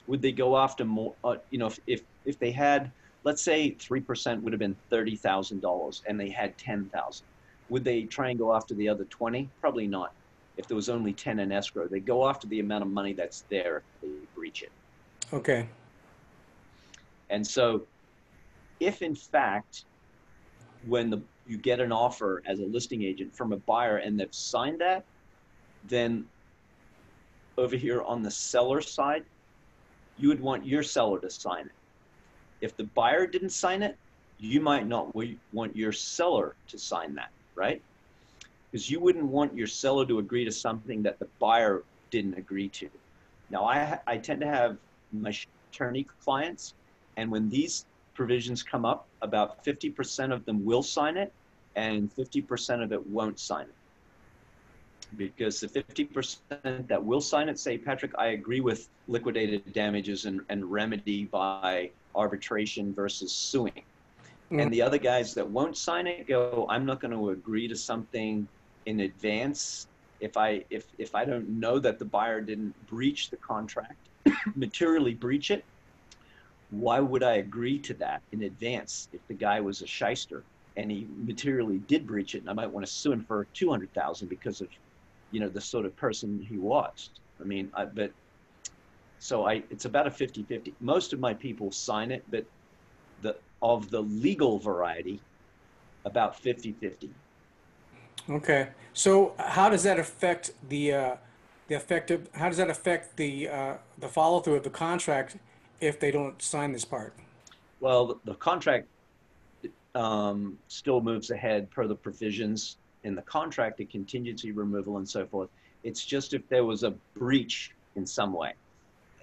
Would they go after more? If they had, let's say 3% would have been $30,000 and they had 10,000. Would they try and go after the other 20? Probably not. If there was only 10 in escrow, they go after the amount of money that's there if they breach it. Okay. And so, if in fact, when you get an offer as a listing agent from a buyer and they've signed that, then over here on the seller side, you would want your seller to sign it. If the buyer didn't sign it, you might not want your seller to sign that, right? Because you wouldn't want your seller to agree to something that the buyer didn't agree to. Now, I tend to have my attorney clients, and when these provisions come up, about 50% of them will sign it, and 50% of it won't sign it. Because the 50% that will sign it say, Patrick, I agree with liquidated damages and remedy by arbitration versus suing. Mhm. And the other guys that won't sign it go, I'm not going to agree to something in advance if I don't know that the buyer didn't breach the contract, materially breach it. Why would I agree to that in advance if the guy was a shyster and he materially did breach it, and I might want to sue him for 200,000 because of the sort of person he was. I mean, it's about a 50-50. Most of my people sign it, but of the legal variety, about 50-50. Okay. So how does that affect how does that affect the follow through of the contract if they don't sign this part? Well, the contract still moves ahead per the provisions in the contract, the contingency removal and so forth. It's just if there was a breach in some way.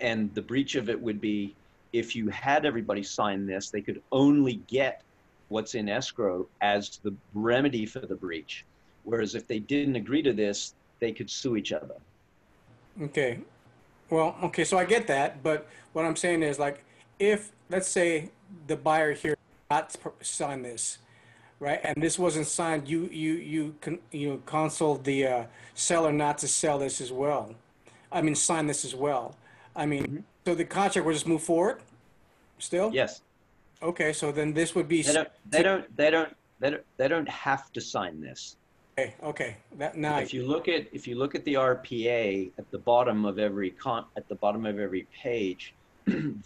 And the breach of it would be if you had everybody sign this, they could only get what's in escrow as the remedy for the breach. Whereas if they didn't agree to this, they could sue each other. Okay. Well, okay, so I get that, but what I'm saying is like, if let's say the buyer here not sign this, right, and this wasn't signed, you counseled the seller not to sell this as well. I mean, sign this as well. I mean, Mm-hmm. so the contract will just move forward still? Yes. Okay, so then this would be They don't, they to, don't, they don't, they don't, they don't have to sign this. okay, that now, If you look at the R.P.A. at the bottom of every page,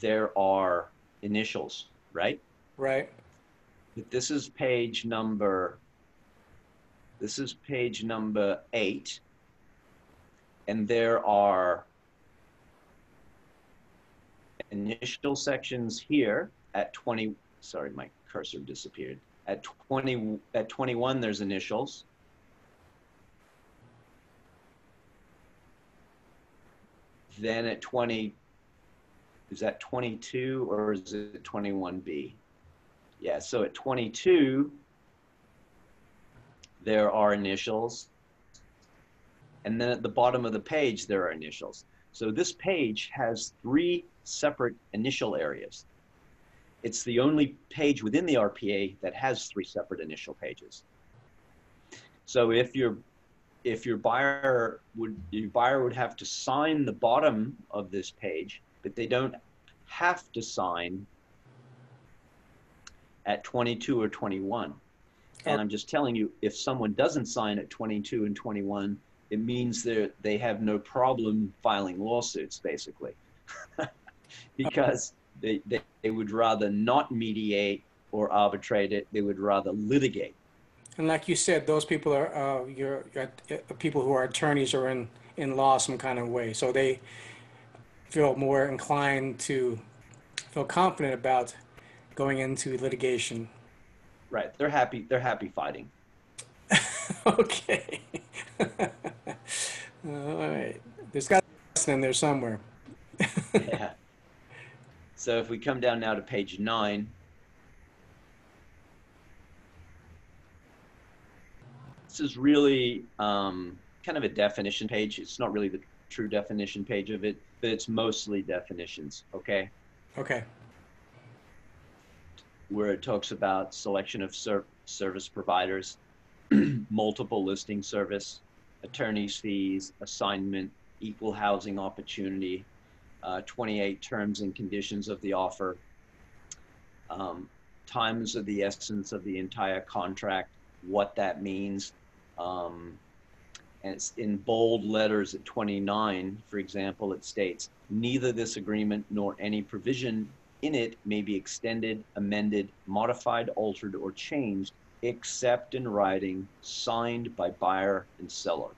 there are initials, right? right? But this is page number 8, and there are initial sections here at 20. Sorry, my cursor disappeared. At 21, there's initials. Then at 20, is that 22 or is it 21B? Yeah, so at 22, there are initials. And then at the bottom of the page, there are initials. So this page has 3 separate initial areas. It's the only page within the R.P.A. that has 3 separate initial pages. So if your buyer would have to sign the bottom of this page, but they don't have to sign at 22 or 21. And I'm just telling you, if someone doesn't sign at 22 and 21, it means they have no problem filing lawsuits, basically, because they would rather not mediate or arbitrate it. They would rather litigate. And like you said, those people are your people who are attorneys or in law some kind of way, so they feel more inclined to feel confident about going into litigation. Right. They're happy. They're happy fighting. Okay. All right. There's got a lesson in there somewhere. Yeah. So if we come down now to page 9, this is really kind of a definition page. It's not really the true definition page of it, but it's mostly definitions, okay? Okay. Where it talks about selection of service providers, multiple listing service, attorney's fees, assignment, equal housing opportunity, 28 terms and conditions of the offer, times of the essence of the entire contract, what that means. And it's in bold letters at 29, for example, it states, neither this agreement nor any provision in it may be extended, amended, modified, altered, or changed, except in writing, signed by buyer and seller.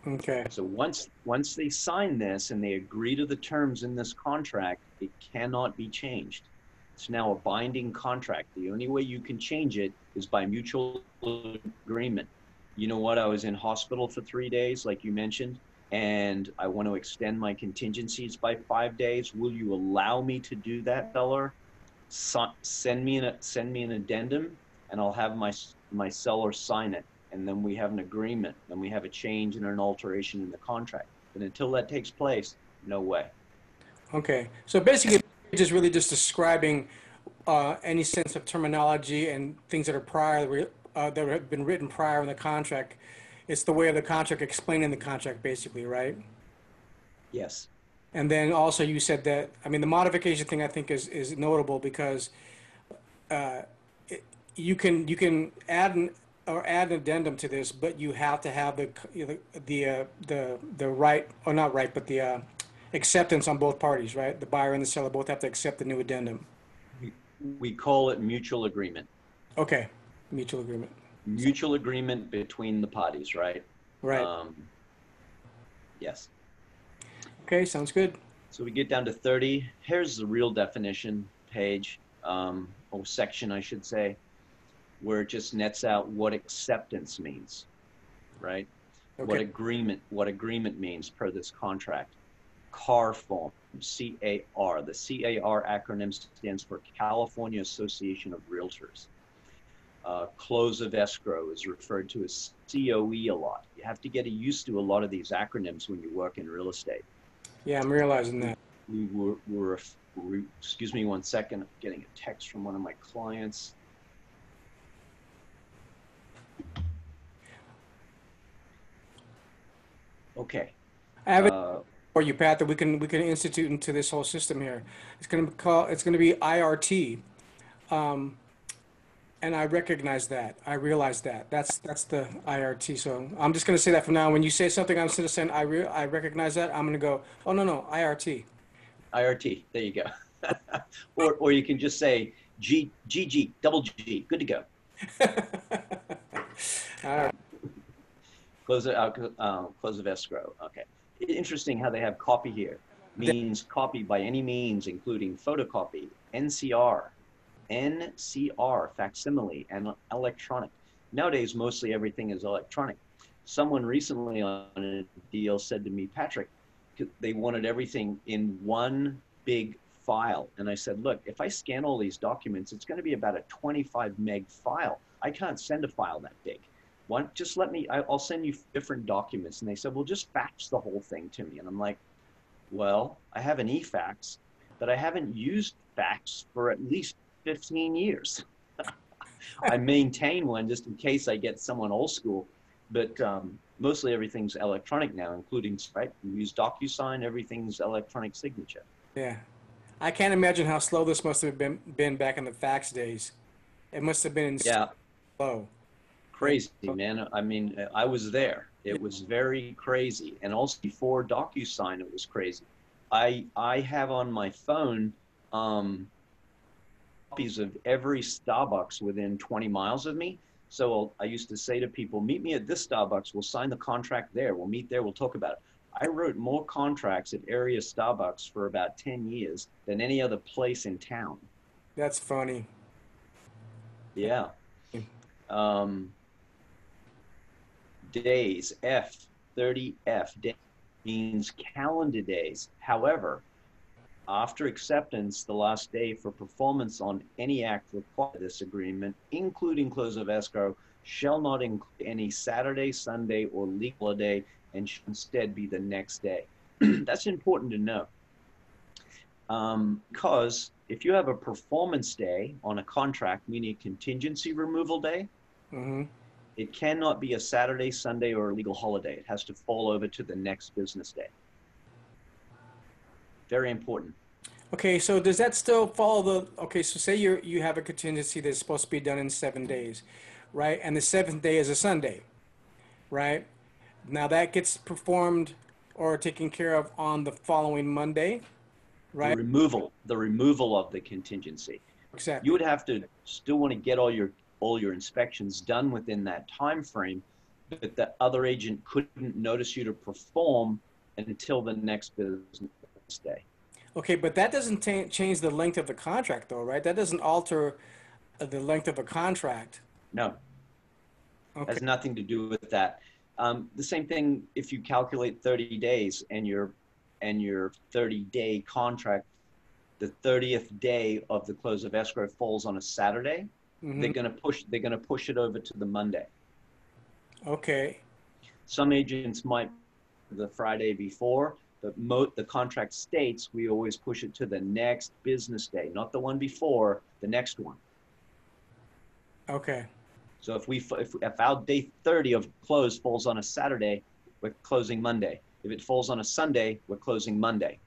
Okay. So once they sign this and they agree to the terms in this contract, it cannot be changed. It's now a binding contract. The only way you can change it is by mutual agreement. You know what? I was in hospital for 3 days, like you mentioned, and I want to extend my contingencies by 5 days. Will you allow me to do that, seller? Send me an addendum, and I'll have my seller sign it, and then we have an agreement. Then we have a change and an alteration in the contract. But until that takes place, no way. Okay. So basically, just really just describing any sense of terminology and things that are prior that have been written prior in the contract. It's the way of the contract explaining the contract, basically, right? Yes. And then also you said that, I mean, the modification thing I think is notable because you can add an addendum to this, but you have to have the right, or not right, but the acceptance on both parties, right? The buyer and the seller both have to accept the new addendum. We call it mutual agreement. Okay, mutual agreement. Mutual agreement between the parties, right? Right. Yes. Okay, sounds good. So we get down to 30. Here's the real definition page, or section, I should say. where it just nets out what acceptance means, right? Okay. What agreement means per this contract. CAR form, C-A-R. The C-A-R acronym stands for California Association of Realtors. Close of escrow is referred to as COE a lot. You have to get used to a lot of these acronyms when you work in real estate. Yeah, I'm realizing that. Excuse me one second, I'm getting a text from one of my clients. Okay. I have it for you, Pat, that we can institute into this whole system here. It's gonna be IRT. And I recognize that. I realize that. That's the IRT. So I'm just gonna say that from now. When you say something, I'm instead of saying I recognize that, I'm gonna go, oh no, IRT. IRT, there you go. or you can just say GG, double G, good to go. All right. Close of escrow. Okay. Interesting how they have copy here. Means copy by any means, including photocopy, NCR, facsimile, and electronic. Nowadays, mostly everything is electronic. Someone recently on a deal said to me, Patrick, they wanted everything in one big file. And I said, look, if I scan all these documents, it's going to be about a 25 meg file. I can't send a file that big. Just let me, I'll send you different documents. And they said, well, just fax the whole thing to me. And I'm like, well, I have an e-fax, but I haven't used fax for at least 15 years. I maintain one just in case I get someone old school, but mostly everything's electronic now, including, right? You use DocuSign, everything's electronic signature. Yeah. I can't imagine how slow this must have been back in the fax days. It must have been Yeah, slow. Yeah. crazy, man. I mean, I was there. It was very crazy. And also before DocuSign, it was crazy. I have on my phone copies of every Starbucks within 20 miles of me. So I used to say to people, meet me at this Starbucks. We'll sign the contract there. We'll meet there. We'll talk about it. I wrote more contracts at area Starbucks for about 10 years than any other place in town. That's funny. Yeah. Days, F, 30F, day means calendar days. However, after acceptance, the last day for performance on any act required by this agreement, including close of escrow, shall not include any Saturday, Sunday, or legal holiday, and should instead be the next day. That's important to know. Because if you have a performance day on a contract, meaning a contingency removal day, it cannot be a Saturday, Sunday, or a legal holiday. It has to fall over to the next business day. Very important. Okay, so does that still follow okay, so say you have a contingency that's supposed to be done in 7 days, right? And the seventh day is a Sunday, right? Now that gets performed or taken care of on the following Monday, right? The removal of the contingency. Exactly. You would have to still want to get all your inspections done within that time frame, but the other agent couldn't notice you to perform until the next business day. Okay, but that doesn't change the length of the contract, though, right? That doesn't alter the length of a contract. No, Okay. has nothing to do with that. The same thing if you calculate 30 days and your 30-day contract, the 30th day of the close of escrow falls on a Saturday, they're gonna push it over to the Monday. Okay. Some agents might the Friday before, but the contract states we always push it to the next business day, not the one before, the next one. Okay. So if our day 30 of close falls on a Saturday, we're closing Monday. If it falls on a Sunday, we're closing Monday.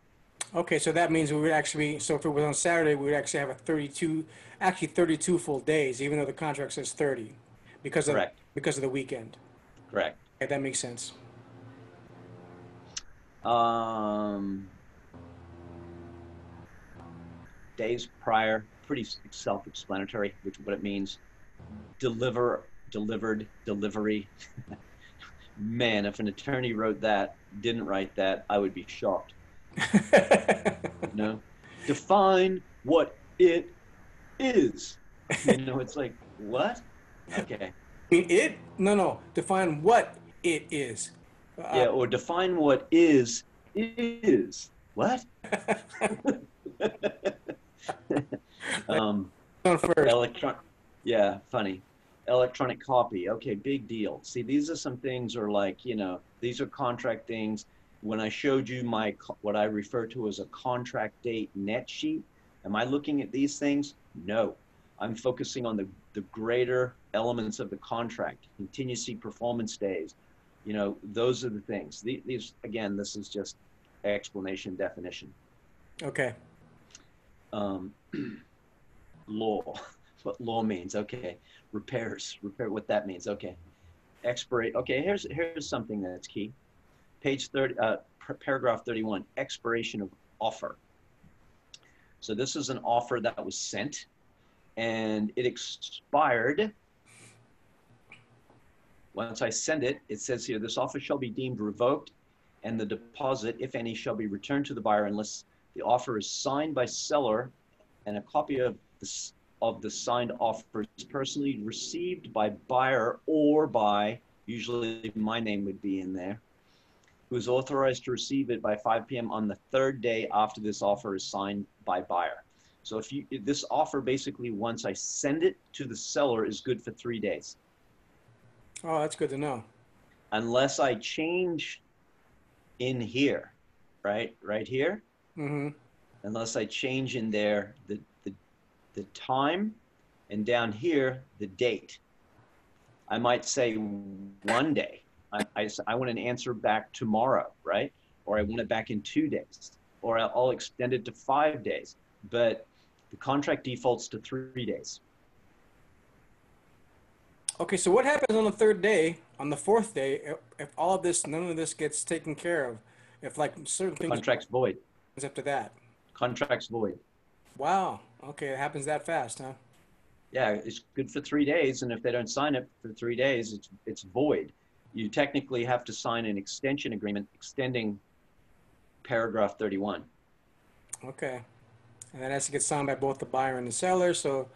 Okay, so that means we would actually, so if it was on Saturday, we would actually have 32 full days, even though the contract says 30, because of Correct. the weekend. Correct. Okay, that makes sense. Days prior, pretty self-explanatory, what it means. Delivered, delivery. Man, if an attorney didn't write that, I would be shocked. No, define what it is. It's like, what? Okay. I mean, it? No, no. Define what it is. Yeah, or define what is. What? um, On first. electron. Yeah, funny. Electronic copy. Okay, big deal. See, these are some things are like, these are contract things. When I showed you what I refer to as a contract date net sheet, am I looking at these things? No. I'm focusing on the greater elements of the contract, contingency performance days. Those are the things. These again, this is just explanation definition. Okay. Um, law, what law means. Okay. Repair what that means. Okay. Expiration. Okay, here's something that's key. Page 30, paragraph 31, expiration of offer. So this is an offer that was sent and it expired. Once I send it, it says here, this offer shall be deemed revoked and the deposit, if any, shall be returned to the buyer unless the offer is signed by seller and a copy of the signed offer is personally received by buyer or by, usually my name would be in there, who is authorized to receive it by 5 p.m. on the third day after this offer is signed by buyer. So if this offer basically, once I send it to the seller, is good for 3 days. Oh, that's good to know. Unless I change in here, right here, Mm-hmm. unless I change in there the time, and down here the date. I might say 1 day. I want an answer back tomorrow, right? Or I want it back in 2 days, or I'll extend it to 5 days. But the contract defaults to 3 days. Okay, so what happens on the third day, on the fourth day, if all of this, none of this gets taken care of? If like certain things Contract's void. after that? Contract's void. Wow. Okay, it happens that fast, huh? Yeah, it's good for 3 days, and if they don't sign it for 3 days, it's void. You technically have to sign an extension agreement extending paragraph 31. Okay. And that has to get signed by both the buyer and the seller. So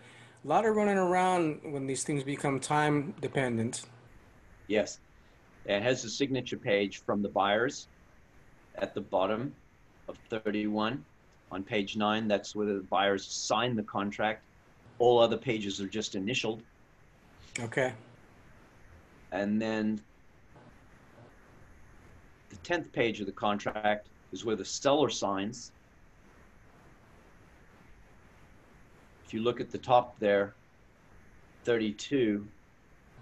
a lot of running around when these things become time dependent. Yes, it has a signature page from the buyers at the bottom of 31. On page 9, that's where the buyers sign the contract. All other pages are just initialed. Okay. And then the 10th page of the contract is where the seller signs. If you look at the top there, 32,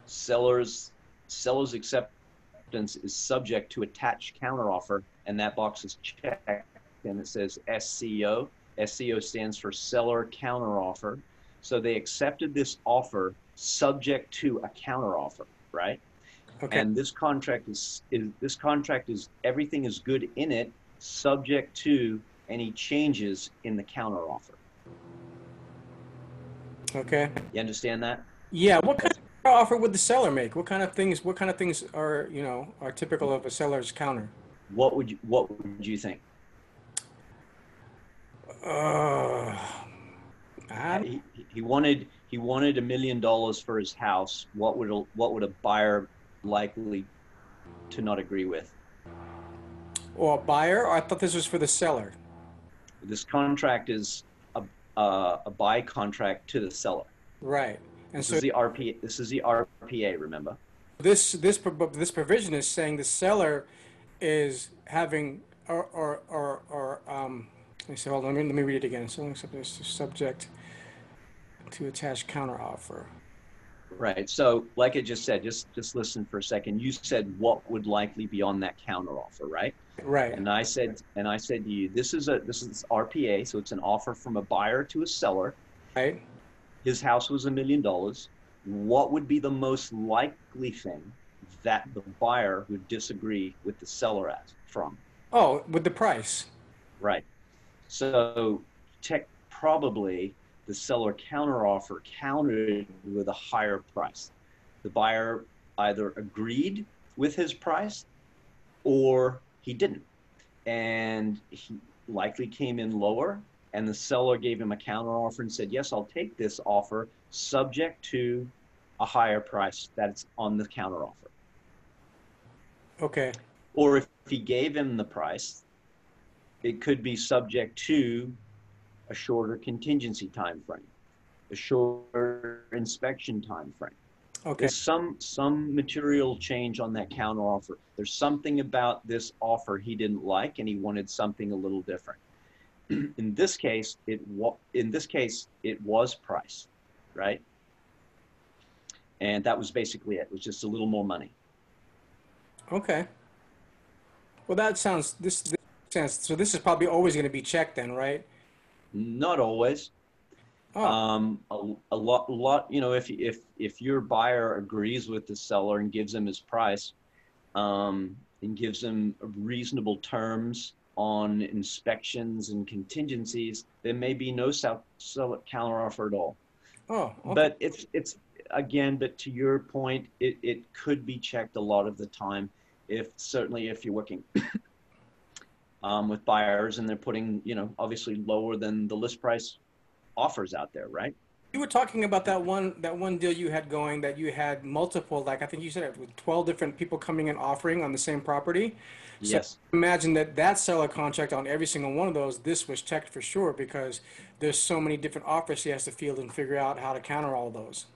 seller's acceptance is subject to attached counteroffer, and that box is checked, and it says SCO. SCO stands for seller counteroffer. So they accepted this offer subject to a counteroffer, right? Okay. And this contract is everything is good in it, subject to any changes in the counteroffer. Okay. You understand that? Yeah. What kind of offer would the seller make? What kind of things are, are typical of a seller's counter? What would you think? Uh, I don't, He wanted $1 million for his house. What would a buyer likely to not agree with? or a buyer, or I thought this was for the seller. This contract is a buy contract to the seller. Right. And This so is the RP. This is the R.P.A. Remember? this provision is saying the seller is having let me say, hold on, let me read it again. So subject to attach counter offer. Right. So, like I just said, just listen for a second. You said what would likely be on that counter offer, right? Right. And I said to you, this is RPA, so it's an offer from a buyer to a seller. Right. His house was $1 million. What would be the most likely thing that the buyer would disagree with the seller from? Oh, with the price. Right. So probably the seller counteroffer countered with a higher price. The buyer either agreed with his price or he didn't. And he likely came in lower, and the seller gave him a counteroffer and said, yes, I'll take this offer subject to a higher price that's on the counteroffer. Okay. Or if he gave him the price, it could be subject to a shorter contingency time frame, a shorter inspection time frame. Okay. There's some material change on that counteroffer. There's something about this offer he didn't like, and he wanted something a little different. In this case, it was price, right? And that was basically it. It was just a little more money. Okay. Well, this makes sense. So this is probably always going to be checked then, right? Not always. Oh, A lot. You know, if your buyer agrees with the seller and gives him his price, and gives him reasonable terms on inspections and contingencies, there may be no sell counteroffer at all. oh, okay. But it's again, but to your point, it could be checked a lot of the time. If certainly if you're working with buyers and they're putting, you know, obviously lower than the list price offers out there, right? You were talking about that one deal you had going that you had multiple, like I think you said it with 12 different people coming and offering on the same property. So Yes. imagine that seller contract on every single one of those, this was checked for sure because there's so many different offers he has to field and figure out how to counter all of those.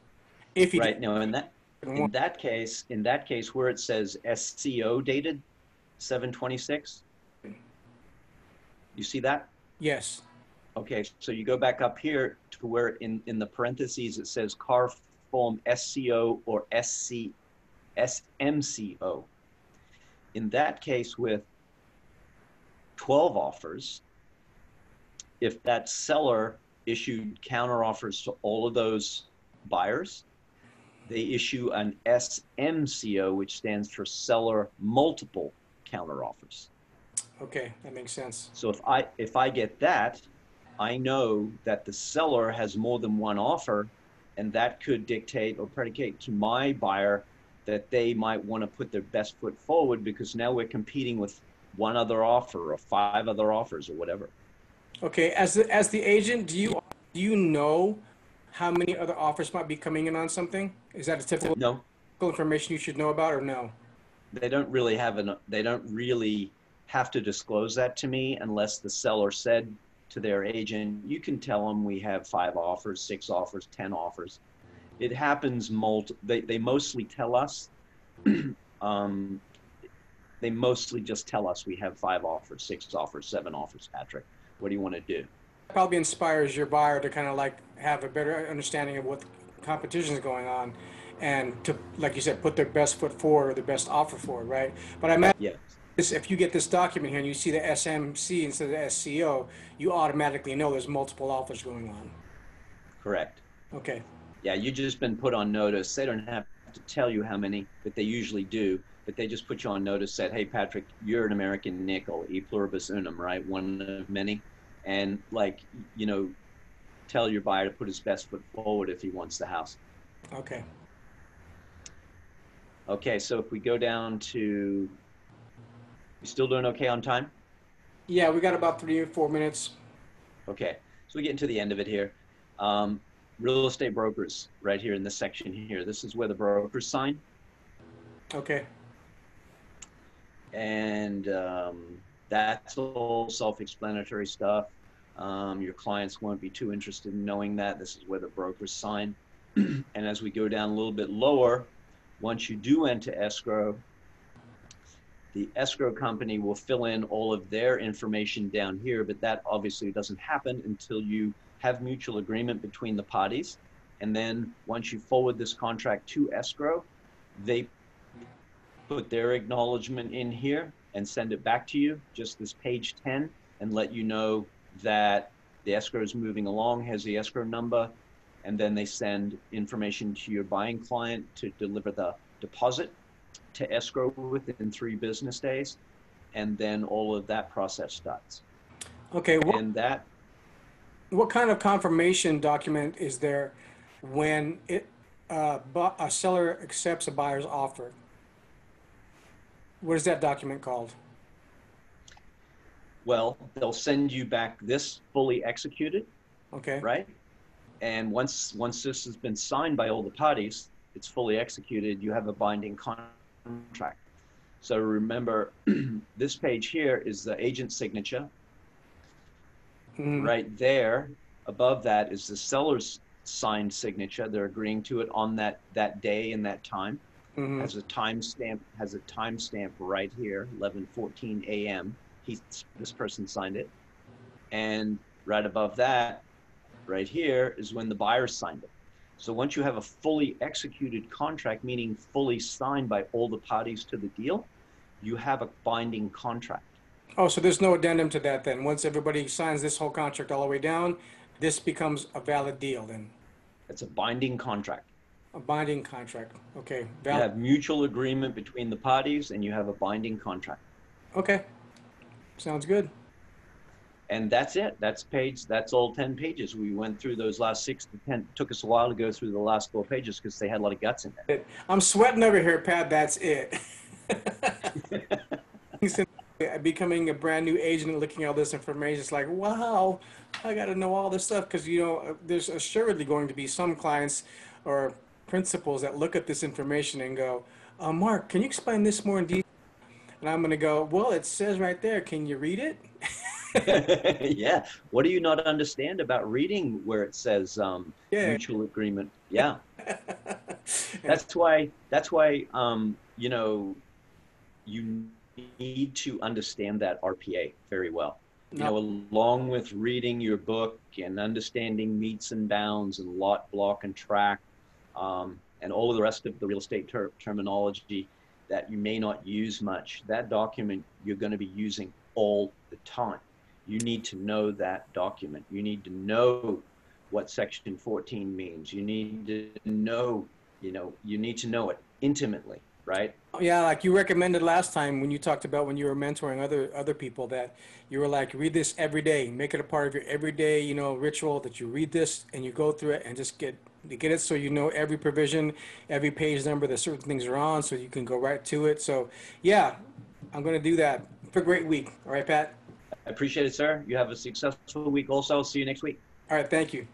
If he did Right. Now, one. in that case where it says SCO dated 726, you see that? Yes. Okay, so you go back up here to where in the parentheses it says car form SCO or SMCO. In that case with 12 offers, if that seller issued counteroffers to all of those buyers, they issue an SMCO, which stands for seller multiple counteroffers. Okay, that makes sense. So if I get that, I know that the seller has more than one offer, and that could dictate or predicate to my buyer that they might want to put their best foot forward because now we're competing with one other offer or five other offers or whatever. Okay, as the agent, do you know how many other offers might be coming in on something? Is that a typical No, information you should know about or no? they don't really have to disclose that to me unless the seller said to their agent, you can tell them we have 5 offers, 6 offers, 10 offers. It happens they mostly tell us, um, they mostly just tell us we have 5 offers, 6 offers, 7 offers, Patrick. What do you want to do? Probably inspires your buyer to kind of like have a better understanding of what competition is going on and to, like you said, put their best foot forward or their best offer forward, right? But I imagine Yes, this, if you get this document here and you see the SMC instead of the SCO, you automatically know there's multiple offers going on. correct. Okay. Yeah, you just been put on notice. They don't have to tell you how many, but they usually do. But they just put you on notice, said, hey, Patrick, you're an American nickel, e pluribus unum, right? One of many. And like, you know, tell your buyer to put his best foot forward if he wants the house. Okay. Okay, so if we go down to, you still doing okay on time? Yeah, we got about 3 or 4 minutes. Okay, so we get into the end of it here. Um, Real estate brokers, right here in this section here. This is where the brokers sign. Okay. And that's all self-explanatory stuff. Your clients won't be too interested in knowing that. This is where the brokers sign. And as we go down a little bit lower, once you do enter escrow, the escrow company will fill in all of their information down here, but that obviously doesn't happen until you have mutual agreement between the parties. And then once you forward this contract to escrow, they put their acknowledgement in here and send it back to you, just this page 10, and let you know that the escrow is moving along, has the escrow number, and then they send information to your buying client to deliver the deposit to escrow within 3 business days, and then all of that process starts. Okay. What And that, what kind of confirmation document is there when a seller accepts a buyer's offer? What is that document called? well, they'll send you back this fully executed, Okay. right? And once this has been signed by all the parties, it's fully executed, you have a binding contract. So remember, this page here is the agent's signature. Mm-hmm. Right there, above that is the seller's signed signature. They're agreeing to it on that day and that time. Mm-hmm. Has a timestamp right here, 11:14 a.m. This person signed it. And right above that, right here, is when the buyer signed it. So once you have a fully executed contract, meaning fully signed by all the parties to the deal, you have a binding contract. Oh, so there's no addendum to that then. Once everybody signs this whole contract all the way down, this becomes a valid deal then. It's a binding contract. A binding contract. Okay. You Valid. have mutual agreement between the parties and you have a binding contract. Okay. Sounds good. And that's it. That's all 10 pages. We went through those last 6 to 10. It took us a while to go through the last 4 pages because they had a lot of guts in I'm sweating over here, Pat. That's it. there. Becoming a brand new agent and looking at all this information, it's like, wow, I got to know all this stuff because, there's assuredly going to be some clients or principals that look at this information and go, Mark, can you explain this more in detail? And I'm going to go, well, it says right there. Can you read it? Yeah. What do you not understand about reading where it says Yeah. mutual agreement? Yeah. And That's why you need to understand that R.P.A. very well. no, Along with reading your book and understanding meets and bounds and lot, block, and track, and all of the rest of the real estate terminology that you may not use much, that document you're going to be using all the time. You need to know that document. You need to know what Section 14 means. You need to know, you need to know it intimately, right? yeah, like you recommended last time when you talked about when you were mentoring other people that you were like, read this every day, make it a part of your everyday, ritual that you read this and you go through it and just get it so you know every provision, every page number that certain things are on, so you can go right to it. So yeah, I'm gonna do that. Have a great week. All right, Pat. I appreciate it, sir. You have a successful week also. See you next week. All right, thank you.